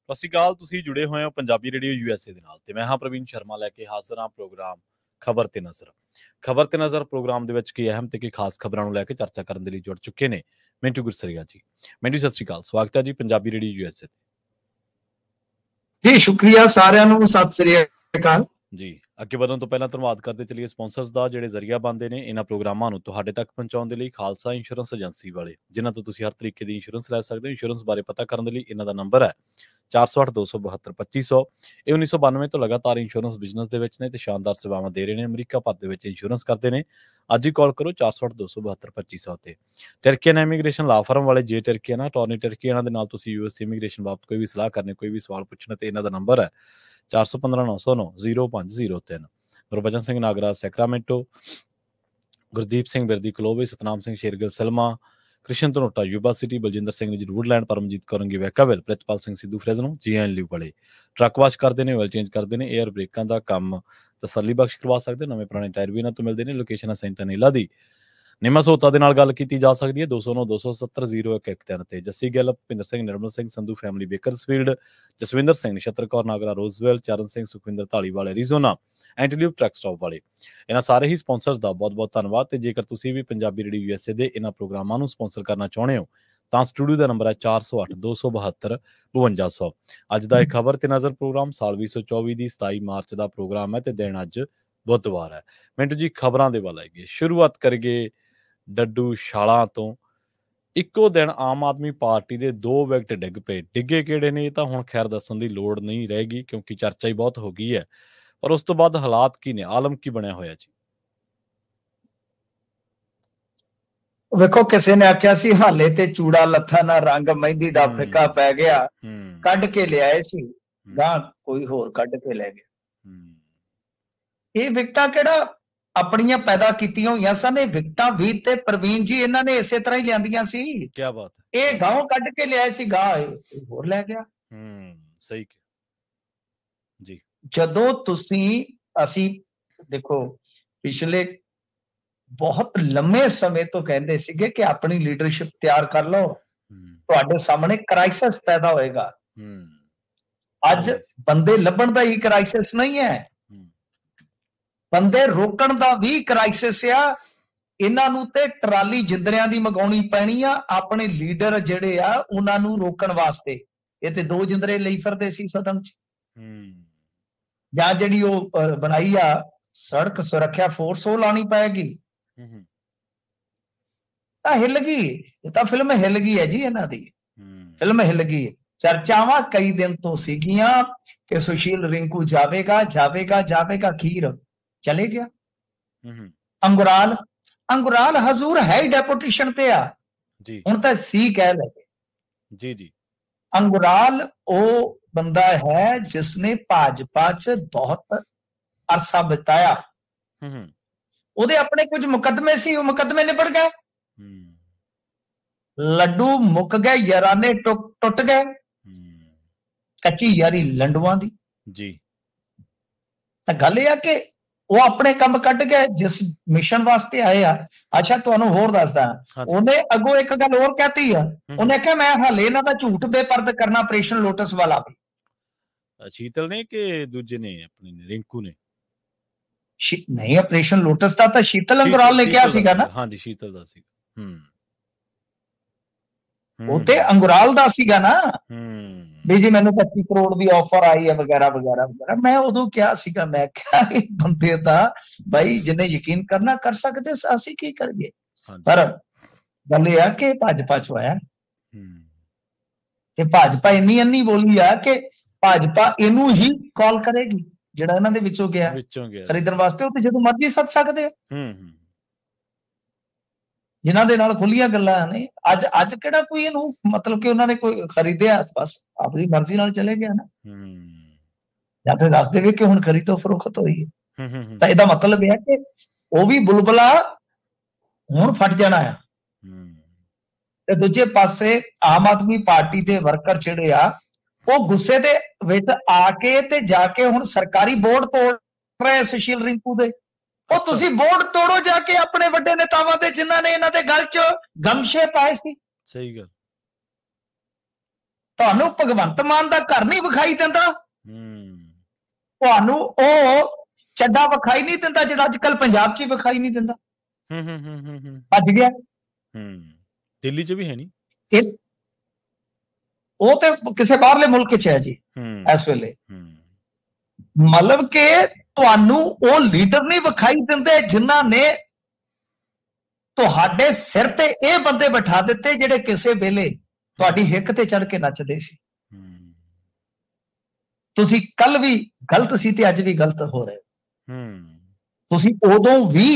ਸਤਿ ਸ਼੍ਰੀ ਅਕਾਲ। ਤੁਸੀਂ ਜੁੜੇ ਹੋਏ ਹੋ ਪੰਜਾਬੀ ਰੇਡੀਓ USA ਦੇ ਨਾਲ ਤੇ ਮੈਂ ਹਾਂ ਪ੍ਰਵੀਨ ਸ਼ਰਮਾ ਲੈ ਕੇ ਹਾਜ਼ਰ ਹਾਂ ਪ੍ਰੋਗਰਾਮ ਖਬਰ ਤੇ ਨਜ਼ਰ। ਖਬਰ ਤੇ ਨਜ਼ਰ ਪ੍ਰੋਗਰਾਮ ਦੇ ਵਿੱਚ ਕੀ ਅਹਿਮ ਤੇ ਕੀ ਖਾਸ ਖਬਰਾਂ ਨੂੰ ਲੈ ਕੇ ਚਰਚਾ ਕਰਨ ਦੇ ਲਈ ਜੁੜ ਚੁੱਕੇ ਨੇ ਮਿੰਟੂ ਗੁਰਸਰੀਆ ਜੀ। ਮਿੰਟੂ ਸਤਿ ਸ਼੍ਰੀ ਅਕਾਲ, ਸਵਾਗਤ ਹੈ ਜੀ ਪੰਜਾਬੀ ਰੇਡੀਓ USA ਜੀ। ਸ਼ੁਕਰੀਆ ਸਾਰਿਆਂ ਨੂੰ, ਸਤਿ ਸ੍ਰੀ ਅਕਾਲ ਜੀ। ਅੱਗੇ ਵਧਣ ਤੋਂ ਪਹਿਲਾਂ ਧੰਨਵਾਦ ਕਰਦੇ ਚਲੀਏ ਸਪਾਂਸਰਸ ਦਾ ਜਿਹੜੇ ਜ਼ਰੀਆ ਬਣਦੇ ਨੇ ਇਹਨਾਂ ਪ੍ਰੋਗਰਾਮਾਂ ਨੂੰ ਤੁਹਾਡੇ ਤੱਕ ਪਹੁੰਚਾਉਣ ਦੇ ਲਈ। ਖਾਲਸਾ ਇੰਸ਼ੋਰੈਂਸ ਏਜੰਸੀ ਵਾਲੇ, ਜਿਨ੍ਹਾਂ ਤੋਂ ਤੁਸੀਂ ਹਰ ਤਰੀਕੇ ਦੀ ਇੰਸ਼ੋਰੈਂਸ ਲੈ ਸਕਦੇ ਹੋ। ਇੰਸ਼ੋਰੈਂਸ ਬਾਰੇ ਪਤਾ ਕਰਨ ਦੇ ਲਈ ਇਹਨਾਂ ਦਾ ਨੰਬਰ ਹੈ 408-272-2500। ਇਹ 1992 ਤੋਂ ਲਗਾਤਾਰ ਇੰਸ਼ੋਰੈਂਸ ਬਿਜ਼ਨਸ ਦੇ ਵਿੱਚ ਨੇ ਤੇ ਸ਼ਾਨਦਾਰ ਸੇਵਾਵਾਂ ਦੇ ਰਹੇ ਨੇ। ਅਮਰੀਕਾ ਭਰ ਦੇ ਵਿੱਚ ਇੰਸ਼ੋਰੈਂਸ ਕਰਦੇ ਨੇ। ਅੱਜ ਹੀ ਕਾਲ ਕਰੋ 408-272-2500 ਤੇ। ਟਰਕੀਅਨ ਇਮੀਗ੍ਰੇਸ਼ਨ ਲਾ ਫਰਮ ਵਾਲੇ ਜੇ ਟਰਕੀਅਨ ਆ ਟੋਰਨੀ ਟਰਕੀ, ਇਹਨਾਂ ਦੇ ਨਾਲ ਤੁਸੀਂ US ਇਮੀਗ੍ਰੇਸ਼ਨ ਬਾਬਤ ਕੋਈ ਵੀ ਸਲਾਹ ਕਰਨੀ, ਕੋਈ ਵੀ ਸਵਾਲ ਪੁੱਛਣਾ ਤੇ ਇਹਨਾਂ ਦਾ ਨੰਬਰ ਹੈ 415-909-0503। ਗੁਰਬਚਨ ਸਿੰਘ ਨਾਗਰਾ ਸੈਕਰਾਮੈਂਟੋ, ਗੁਰਦੀਪ ਸਿੰਘ ਬਿਰਦੀ ਕਲੋਵੇ, Satnam Singh Shergill Selma, Krishan Dhanota Yuba City, Baljinder Singh ji Woodland, Paramjit ਕੌਰੰਗੀ Vacaville, Pritpal Singh Sidhu Fresno, GNLU ਵਾਲੇ। ਟਰੱਕ ਵਾਸ਼ ਕਰਦੇ ਨੇ, ਆਇਲ ਚੇਂਜ ਕਰਦੇ ਨੇ, 에ਅਰ ਬ੍ਰੇਕਾਂ ਦਾ ਕੰਮ ਤਸੱਲੀ ਬਖਸ਼ ਕਰਵਾ ਸਕਦੇ। ਨਵੇਂ ਪੁਰਾਣੇ ਟਾਇਰ ਵੀ ਇਹਨਾਂ ਤੋਂ ਮਿਲਦੇ ਨੇ। ਲੋਕੇਸ਼ਨ ਹੈ ਸੈਂਟ ਨੀਲਾ ਦੀ। ਨਿਮਾ ਸੋਤਾ ਦੇ ਨਾਲ ਗੱਲ ਕੀਤੀ ਜਾ ਸਕਦੀ ਹੈ 209-270-0113 ਤੇ। Jassi Gill, Bhupinder Singh, Nirmal Singh Sandhu family Bakersfield, Jaswinder Singh, Nachhattar Kaur Nagra Roswell, Charan Singh Sukhwinder Dhaliwal Arizona, Antelope truck stop ਵਾਲੇ। ਇਹਨਾਂ ਸਾਰੇ ਹੀ ਸਪਾਂਸਰਸ ਦਾ ਬਹੁਤ ਬਹੁਤ ਧੰਨਵਾਦ। ਤੇ ਜੇਕਰ ਤੁਸੀਂ ਵੀ ਪੰਜਾਬੀ ਰੇਡੀਓ USA ਦੇ ਇਹਨਾਂ ਪ੍ਰੋਗਰਾਮਾਂ ਨੂੰ ਸਪਾਂਸਰ ਕਰਨਾ ਚਾਹੁੰਦੇ ਹੋ ਤਾਂ ਸਟੂਡੀਓ ਦਾ ਨੰਬਰ ਹੈ 408-272-5200। ਅੱਜ ਦਾ ਇਹ ਖਬਰ ਤੇ ਨਜ਼ਰ ਪ੍ਰੋਗਰਾਮ ਸਾਲ 2024 ਦੀ 27 ਮਾਰਚ ਦਾ ਪ੍ਰੋਗਰਾਮ ਹੈ ਤੇ ਦਿਨ ਅੱਜ ਬੁੱਧਵਾਰ ਹੈ। ਮਿੰਟੂ ਜੀ, ਖਬਰਾਂ ਦੇ ਵੱਲ ਆਈਏ। ਸ਼ੁਰੂਆਤ ਕਰੀਏ ਡੱਡੂ ਛਾਲਾਂ ਤੋਂ। ਇੱਕੋ ਦਿਨ ਆਮ ਆਦਮੀ ਪਾਰਟੀ ਦੇ 2 ਵਿਕਟ ਡਿੱਗ ਪਏ। ਡਿੱਗੇ ਕਿਹੜੇ ਨੇ ਇਹ ਤਾਂ ਹੁਣ ਖੈਰ ਦੱਸਣ ਦੀ ਲੋੜ ਨਹੀਂ ਰਹੇਗੀ ਕਿਉਂਕਿ ਚਰਚਾ ਹੀ ਬਹੁਤ ਹੋ ਗਈ ਹੈ। ਪਰ ਉਸ ਤੋਂ ਬਾਅਦ ਹਾਲਾਤ ਕੀ ਨੇ, ਆਲਮ ਕੀ ਬਣਿਆ ਹੋਇਆ ਜੀ? ਵੇਖੋ, ਕਿਸੇ ਨੇ ਆਖਿਆ ਸੀ ਹਾਲੇ ਤੇ ਚੂੜਾ ਲੱਥਾ ਨਾ ਰੰਗ ਮਹਿੰਦੀ ਦਾ ਫਿੱਕਾ ਪੈ ਗਿਆ। ਕੱਢ ਕੇ ਲਿਆਏ ਸੀ, ਗਾਂ ਕੋਈ ਹੋਰ ਕੱਢ ਕੇ ਲੈ ਗਿਆ। ਇਹ ਵਿਕਟਾਂ ਕਿਹੜਾ ਆਪਣੀਆਂ ਪੈਦਾ ਕੀਤੀਆਂ ਹੋਈਆਂ ਸਨ। ਇਹ ਵਿਕਟਾਂ ਵੀ ਤੇ ਪ੍ਰਵੀਨ ਜੀ ਇਹਨਾਂ ਨੇ ਇਸੇ ਤਰ੍ਹਾਂ ਹੀ ਲਿਆਂਦੀਆਂ ਸੀ। ਕੀ ਬਾਤ ਹੈ। ਇਹ ਗਾਂਹ ਕੱਢ ਕੇ ਲਿਆਏ ਸੀ, ਗਾਂ ਹੋਰ ਲੈ ਗਿਆ। ਸਹੀ ਜੀ। ਜਦੋਂ ਅਸੀਂ ਦੇਖੋ, ਪਿਛਲੇ ਬਹੁਤ ਲੰਮੇ ਸਮੇਂ ਤੋਂ ਕਹਿੰਦੇ ਸੀਗੇ ਕਿ ਆਪਣੀ ਲੀਡਰਸ਼ਿਪ ਤਿਆਰ ਕਰ ਲਓ, ਤੁਹਾਡੇ ਸਾਹਮਣੇ ਕ੍ਰਾਈਸਿਸ ਪੈਦਾ ਹੋਏਗਾ। ਅੱਜ ਬੰਦੇ ਲੱਭਣ ਦਾ ਹੀ ਕ੍ਰਾਈਸਿਸ ਨਹੀਂ ਹੈ, ਬੰਦੇ ਰੋਕਣ ਦਾ ਵੀ ਕ੍ਰਾਈਸਿਸ ਆ। ਇਹਨਾਂ ਨੂੰ ਤੇ ਟਰਾਲੀ ਜਿੰਦਰਿਆਂ ਦੀ ਮੰਗਾਉਣੀ ਪੈਣੀ ਆ ਆਪਣੇ ਲੀਡਰ ਜਿਹੜੇ ਆ ਉਹਨਾਂ ਨੂੰ ਰੋਕਣ ਵਾਸਤੇ। ਇਹ ਤੇ 2 ਜਿੰਦਰੇ ਲਈ ਫਿਰਦੇ ਸੀ ਸਦਨ 'ਚ। ਜਾਂ ਜਿਹੜੀ ਉਹ ਬਣਾਈ ਆ ਸੜਕ ਸੁਰੱਖਿਆ ਫੋਰਸ, ਉਹ ਲਾਣੀ ਪਏਗੀ। ਤਾਂ ਹਿੱਲ ਗਈ, ਇਹ ਤਾਂ ਫਿਲਮ ਹਿੱਲ ਗਈ ਹੈ ਜੀ। ਇਹਨਾਂ ਦੀ ਫਿਲਮ ਹਿੱਲ ਗਈ। ਚਰਚਾਵਾਂ ਕਈ ਦਿਨ ਤੋਂ ਸੀਗੀਆਂ ਕਿ ਸੁਸ਼ੀਲ ਰਿੰਕੂ ਜਾਵੇਗਾ ਜਾਵੇਗਾ ਜਾਵੇਗਾ, ਅਖੀਰ ਚਲੇ ਗਿਆ। ਅੰਗੁਰਾਲ ਹਜ਼ੂਰ ਹੈ ਹੀ ਡੈਪੂਟੇਸ਼ਨ ਤੇ ਆ ਜੀ, ਹੁਣ ਤਾਂ ਸੀ ਕਹਿ ਲਗੇ ਜੀ। ਅੰਗੁਰਾਲ ਉਹ ਬੰਦਾ ਹੈ ਜਿਸਨੇ ਭਾਜਪਾ 'ਚ ਬਹੁਤ ਅਰਸਾ ਬਿਤਾਇਆ। ਉਹਦੇ ਆਪਣੇ ਕੁਝ ਮੁਕੱਦਮੇ ਸੀ, ਉਹ ਮੁਕੱਦਮੇ ਨਿਬੜ ਗਏ। ਲੱਡੂ ਮੁੱਕ ਗਏ, ਯਾਰਾਨੇ ਟੁੱਟ ਗਏ। ਕੱਚੀ ਯਾਰੀ ਲੰਡੂਆਂ ਦੀ ਜੀ। ਤਾਂ ਗੱਲ ਇਹ ਆ ਕਿ ਉਹ ਆਪਣੇ ਕੰਮ ਕੱਢ ਗਏ ਜਿਸ ਮਿਸ਼ਨ ਵਾਸਤੇ ਆਏ ਆ। ਅੱਛਾ, ਤੁਹਾਨੂੰ ਹੋਰ ਦੱਸਦਾ, ਉਹਨੇ ਅੱਗੋਂ ਇੱਕ ਗੱਲ ਹੋਰ ਕਹਿਤੀ ਆ। ਉਹਨੇ ਕਿਹਾ ਮੈਂ ਹਾਲੇ ਇਹਨਾਂ ਦਾ ਝੂਠ ਬੇਪਰਦ ਕਰਨਾ ਆਪਰੇਸ਼ਨ ਲੋਟਸ ਵਾਲਾ ਵੀ। ਸ਼ੀਤਲ ਨੇ ਕਿ ਦੂਜੇ ਨੇ, ਆਪਣੇ ਰਿੰਕੂ ਨੇ? ਨਹੀਂ, ਆਪਰੇਸ਼ਨ ਲੋਟਸ ਦਾ ਤਾਂ ਸ਼ੀਤਲ ਅੰਗੁਰਾਲ ਨੇ ਕਿਹਾ ਸੀਗਾ ਨਾ। ਹਾਂਜੀ, ਸ਼ੀਤਲ ਦਾ ਸੀਗਾ। ਉਹ ਤੇ ਅੰਗੁਰਾਲ ਦਾ ਸੀਗਾ ਨਾ ਵੀ ਜੀ ਮੈਨੂੰ 25 ਕਰੋੜ ਦੀ ਆਫਰ ਆਈ ਹੈ ਵਗੈਰਾ ਵਗੈਰਾ ਵਗੈਰਾ। ਮੈਂ ਉਦੋਂ ਕਿਹਾ ਸੀਗਾ, ਮੈਂ ਕਿਹਾ ਇਹ ਬੰਦੇ ਦਾ ਬਾਈ ਜਿਹਨੇ ਯਕੀਨ ਕਰਨਾ ਕਰ ਸਕਦੇ, ਅਸੀਂ ਕੀ ਕਰੀਏ। ਪਰ ਗੱਲ ਇਹ ਆ ਕਿ ਭਾਜਪਾ 'ਚ ਆਇਆ ਤੇ ਭਾਜਪਾ ਇੰਨੀ ਬੋਲੀ ਆ ਕਿ ਭਾਜਪਾ ਇਹਨੂੰ ਹੀ ਕਾਲ ਕਰੇਗੀ ਜਿਹੜਾ ਇਹਨਾਂ ਦੇ ਵਿੱਚੋਂ ਗਿਆ ਖਰੀਦਣ ਵਾਸਤੇ। ਉਹ ਤੇ ਜਦੋਂ ਮਰਜ਼ੀ ਸੱਦ ਸਕਦੇ ਆ, ਜਿਨ੍ਹਾਂ ਦੇ ਨਾਲ ਖੁੱਲੀਆਂ ਗੱਲਾਂ ਨੇ। ਅੱਜ ਕਿਹੜਾ ਕੋਈ ਇਹਨੂੰ ਮਤਲਬ ਕਿ ਉਹਨਾਂ ਨੇ ਕੋਈ ਖਰੀਦਿਆ, ਬਸ ਆਪਣੀ ਮਰਜ਼ੀ ਨਾਲ ਚਲੇ ਗਿਆ ਨਾ। ਜਾਂ ਤੇ ਦੱਸ ਦੇਵੇ ਕਿ ਹੁਣ ਖਰੀਦੋ ਫਰੋਖਤ ਹੋਈ ਹੈ, ਤਾਂ ਇਹਦਾ ਮਤਲਬ ਇਹ ਹੈ ਕਿ ਉਹ ਵੀ ਬੁਲਬੁਲਾ ਹੁਣ ਫਟ ਜਾਣਾ ਆ। ਤੇ ਦੂਜੇ ਪਾਸੇ ਆਮ ਆਦਮੀ ਪਾਰਟੀ ਦੇ ਵਰਕਰ ਜਿਹੜੇ ਆ ਉਹ ਗੁੱਸੇ ਦੇ ਵਿੱਚ ਆ ਕੇ ਤੇ ਜਾ ਕੇ ਹੁਣ ਸਰਕਾਰੀ ਬੋਰਡ ਤੋੜ ਰਹੇ ਸੁਸ਼ੀਲ ਰਿੰਕੂ ਦੇ। ਉਹ ਤੁਸੀਂ ਬੋਰਡ ਤੋੜੋ ਜਾ ਕੇ ਆਪਣੇ ਵੱਡੇ ਨੇਤਾਵਾਂ ਦੇ, ਜਿਨ੍ਹਾਂ ਨੇ ਇਹਨਾਂ ਦੇ ਗਲ 'ਚ ਗਮਸ਼ੇ ਪਾਏ ਸੀ। ਸਹੀ ਗੱਲ। ਤੁਹਾਨੂੰ ਭਗਵੰਤ ਮਾਨ ਦਾ ਘਰ ਨਹੀਂ ਵਿਖਾਈ ਦਿੰਦਾ, ਹੂੰ ਤੁਹਾਨੂੰ ਉਹ ਚੱਡਾ ਵਿਖਾਈ ਨਹੀਂ ਦਿੰਦਾ ਜਿਹੜਾ ਅੱਜ ਕੱਲ ਪੰਜਾਬ 'ਚ ਹੀ ਵਿਖਾਈ ਨਹੀਂ ਦਿੰਦਾ। ਭੱਜ ਗਿਆ। ਦਿੱਲੀ 'ਚ ਵੀ ਹੈ ਨਹੀਂ, ਉਹ ਤੇ ਕਿਸੇ ਬਾਹਰਲੇ ਮੁਲਕ 'ਚ ਹੈ ਜੀ ਇਸ ਵੇਲੇ। ਮਤਲਬ ਕਿ ਤੁਹਾਨੂੰ ਉਹ ਲੀਡਰ ਨਹੀਂ ਵਿਖਾਈ ਦਿੰਦੇ ਜਿਨ੍ਹਾਂ ਨੇ ਤੁਹਾਡੇ ਸਿਰ ਤੇ ਇਹ ਬੰਦੇ ਬਿਠਾ ਦਿੱਤੇ ਜਿਹੜੇ ਕਿਸੇ ਵੇਲੇ ਤੁਹਾਡੀ ਹਿੱਕ ਤੇ ਚੜ ਕੇ ਨੱਚਦੇ ਸੀ। ਤੁਸੀਂ ਕੱਲ ਵੀ ਗਲਤ ਸੀ ਤੇ ਅੱਜ ਵੀ ਗਲਤ ਹੋ ਰਹੇ। ਤੁਸੀਂ ਉਦੋਂ ਵੀ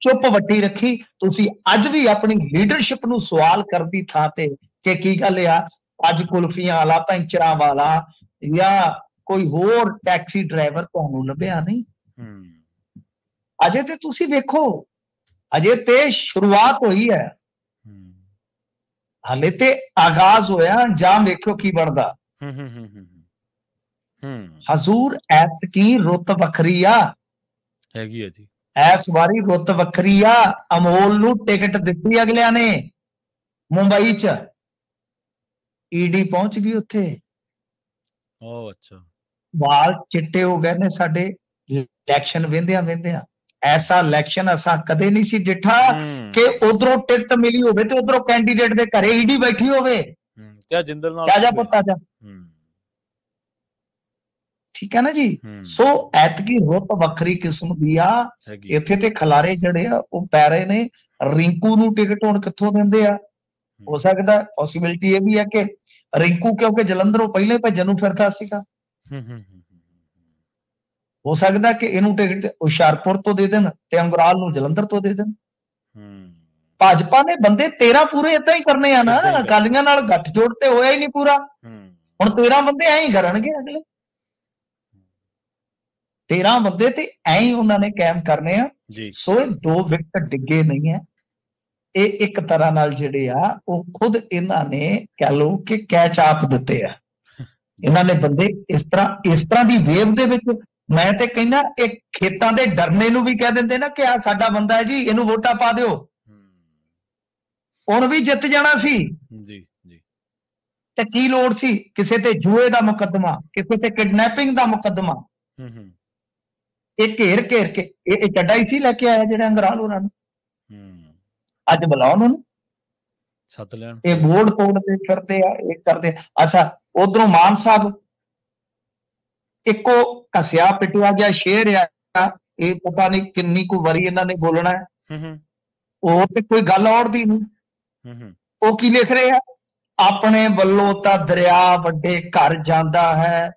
ਚੁੱਪ ਵੱਟੀ ਰੱਖੀ, ਤੁਸੀਂ ਅੱਜ ਵੀ ਆਪਣੀ ਲੀਡਰਸ਼ਿਪ ਨੂੰ ਸਵਾਲ ਕਰਨ ਦੀ ਥਾਂ ਤੇ ਕਿ ਕੀ ਗੱਲ ਆ ਅੱਜ ਕੁਲਫੀਆਂ ਵਾਲਾ, ਪੈਂਚਰਾਂ ਵਾਲਾ ਜਾਂ ਕੋਈ ਹੋਰ ਟੈਕਸੀ ਡਰਾਈਵਰ ਤੁਹਾਨੂੰ ਲੱਭਿਆ ਨਹੀਂ। ਅਜੇ ਤੇ ਤੁਸੀਂ ਵੇਖੋ, ਅਜੇ ਤੇ ਸ਼ੁਰੂਆਤ ਹੋਈ ਹੈ, ਹਾਲੇ ਤੇ ਆਗਾਜ਼ ਹੋਇਆ, ਅੰਜਾਮ ਵੇਖਿਓ ਕੀ ਬਣਦਾ। ਹਜ਼ੂਰ ਐਤਕੀ ਰੁੱਤ ਵੱਖਰੀ ਆ ਹੈਗੀ ਹੈ ਜੀ, ਇਸ ਵਾਰੀ ਰੁੱਤ ਵੱਖਰੀ ਆ। ਅਮੋਲ ਨੂੰ ਟਿਕਟ ਦਿੱਤੀ ਅਗਲਿਆਂ ਨੇ ਮੁੰਬਈ 'ਚ, ਈਡੀ ਪਹੁੰਚ ਗਈ ਉੱਥੇ। ਉਹ ਅੱਛਾ, ਵਾਲ ਚਿੱਟੇ ਹੋ ਗਏ ਨੇ ਸਾਡੇ ਇਲੈਕਸ਼ਨ ਵੇਂਦਿਆਂ ਵੇਂਦਿਆਂ। ਐਸਾ ਇਲੈਕਸ਼ਨ ਅਸਾਂ ਕਦੇ ਨਹੀਂ ਸੀ ਡਿਠਾ ਕਿ ਉਧਰੋਂ ਟਿਕਟ ਮਿਲੀ ਹੋਵੇ ਤੇ ਉਧਰੋਂ ਕੈਂਡੀਡੇਟ ਦੇ ਘਰੇ ਈਡੀ ਬੈਠੀ ਹੋਵੇ। ਕਿਆ ਜਿੰਦਲ ਨਾਲ ਕਿਆ ਜਾ ਪੁੱਤਾ ਜਾ, ਠੀਕ ਹੈ ਨਾ ਜੀ। ਸੋ ਐਤਕੀ ਰੁੱਤ ਵੱਖਰੀ ਕਿਸਮ ਦੀ ਆ। ਇੱਥੇ ਤੇ ਖਲਾਰੇ ਜਿਹੜੇ ਆ ਉਹ ਪੈ ਰਹੇ ਨੇ। ਰਿੰਕੂ ਨੂੰ ਟਿਕਟ ਹੁਣ ਕਿੱਥੋਂ ਦਿੰਦੇ ਆ? ਹੋ ਸਕਦਾ ਪੋਸੀਬਿਲਿਟੀ ਇਹ ਵੀ ਹੈ ਕਿ ਰਿੰਕੂ ਕਿਉਂਕਿ ਜਲੰਧਰੋਂ ਪਹਿਲੇ ਭੱਜਣ ਨੂੰ ਫਿਰਦਾ ਸੀਗਾ, ਹੋ ਸਕਦਾ ਕਿ ਇਹਨੂੰ ਟਿਕਟ ਹੁਸ਼ਿਆਰਪੁਰ ਤੋਂ ਦੇ ਦੇਣ ਤੇ ਅੰਗਰਾਲ ਨੂੰ ਜਲੰਧਰ ਤੋਂ ਦੇ ਦੇਣ। ਭਾਜਪਾ ਨੇ ਬੰਦੇ 13 ਪੂਰੇ ਏਦਾਂ ਹੀ ਕਰਨੇ ਆ ਨਾ, ਅਕਾਲੀਆਂ ਨਾਲ ਗੱਠਜੋੜ ਤੇ ਹੋਇਆ ਹੀ ਨਹੀਂ ਪੂਰਾ। ਹੁਣ 13 ਬੰਦੇ ਐਂ ਹੀ ਕਰਨਗੇ, ਅਗਲੇ 13 ਬੰਦੇ ਤੇ ਐਂ ਹੀ ਉਹਨਾਂ ਨੇ ਕਾਇਮ ਕਰਨੇ ਆ। ਸੋ ਇਹ 2 ਵਿਕਟ ਡਿੱਗੇ ਨਹੀਂ ਹੈ, ਇਹ ਇੱਕ ਤਰ੍ਹਾਂ ਨਾਲ ਜਿਹੜੇ ਆ ਉਹ ਖੁਦ ਇਹਨਾਂ ਨੇ ਕਹਿ ਲਓ ਕਿ ਕੈਚ ਆਪ ਦਿੱਤੇ ਆ। ਇਹਨਾਂ ਨੇ ਬੰਦੇ ਇਸ ਤਰ੍ਹਾਂ ਦੀ ਵੇਵ ਦੇ ਵਿੱਚ, ਮੈਂ ਤੇ ਕਹਿੰਦਾ ਇਹ ਖੇਤਾਂ ਦੇ ਡਰਨੇ ਨੂੰ ਵੀ ਕਹਿ ਦਿੰਦੇ ਨਾ ਕਿ ਆ ਸਾਡਾ ਬੰਦਾ ਹੈ ਜੀ, ਇਹਨੂੰ ਵੋਟਾਂ ਪਾ ਦਿਓ, ਹੁਣ ਵੀ ਜਿੱਤ ਜਾਣਾ ਸੀ ਜੀ। ਤੇ ਕੀ ਲੋੜ ਸੀ ਕਿਸੇ ਤੇ ਜੂਏ ਦਾ ਮੁਕੱਦਮਾ, ਕਿਸੇ ਤੇ ਕਿਡਨੈਪਿੰਗ ਦਾ ਮੁਕੱਦਮਾ। ਇਹ ਘੇਰ ਕੇ ਇਹ ਚੱਡਾ ਹੀ ਸੀ ਲੈ ਕੇ ਆਇਆ ਜਿਹੜੇ ਅੰਗਰਾਲ ਹੋਰਾਂ ਨੂੰ। ਅੱਜ ਬੁਲਾਉਣ ਉਹਨੂੰ, ਸੱਤ ਲੈਣ, ਇਹ ਬੋਰਡ ਤੋੜਦੇ ਫਿਰਦੇ ਆ, ਇਹ ਕਰਦੇ। ਅੱਛਾ, ਉਧਰੋਂ ਮਾਨ ਸਾਹਿਬ ਇੱਕੋ ਘਸਿਆ ਪਿਟਿਆ ਗਿਆ ਸ਼ੇਰ ਆ, ਇਹ ਪਤਾ ਨਹੀਂ ਕਿੰਨੀ ਕੁ ਵਾਰੀ ਇਹਨਾਂ ਨੇ ਬੋਲਣਾ ਹੈ। ਉਹ ਤੇ ਕੋਈ ਗੱਲ ਔੜਦੀ ਨਹੀਂ। ਉਹ ਕੀ ਲਿਖ ਰਹੇ ਆ? ਆਪਣੇ ਵੱਲੋਂ ਤਾਂ ਦਰਿਆ ਵੱਡੇ ਘਰ ਜਾਂਦਾ ਹੈ,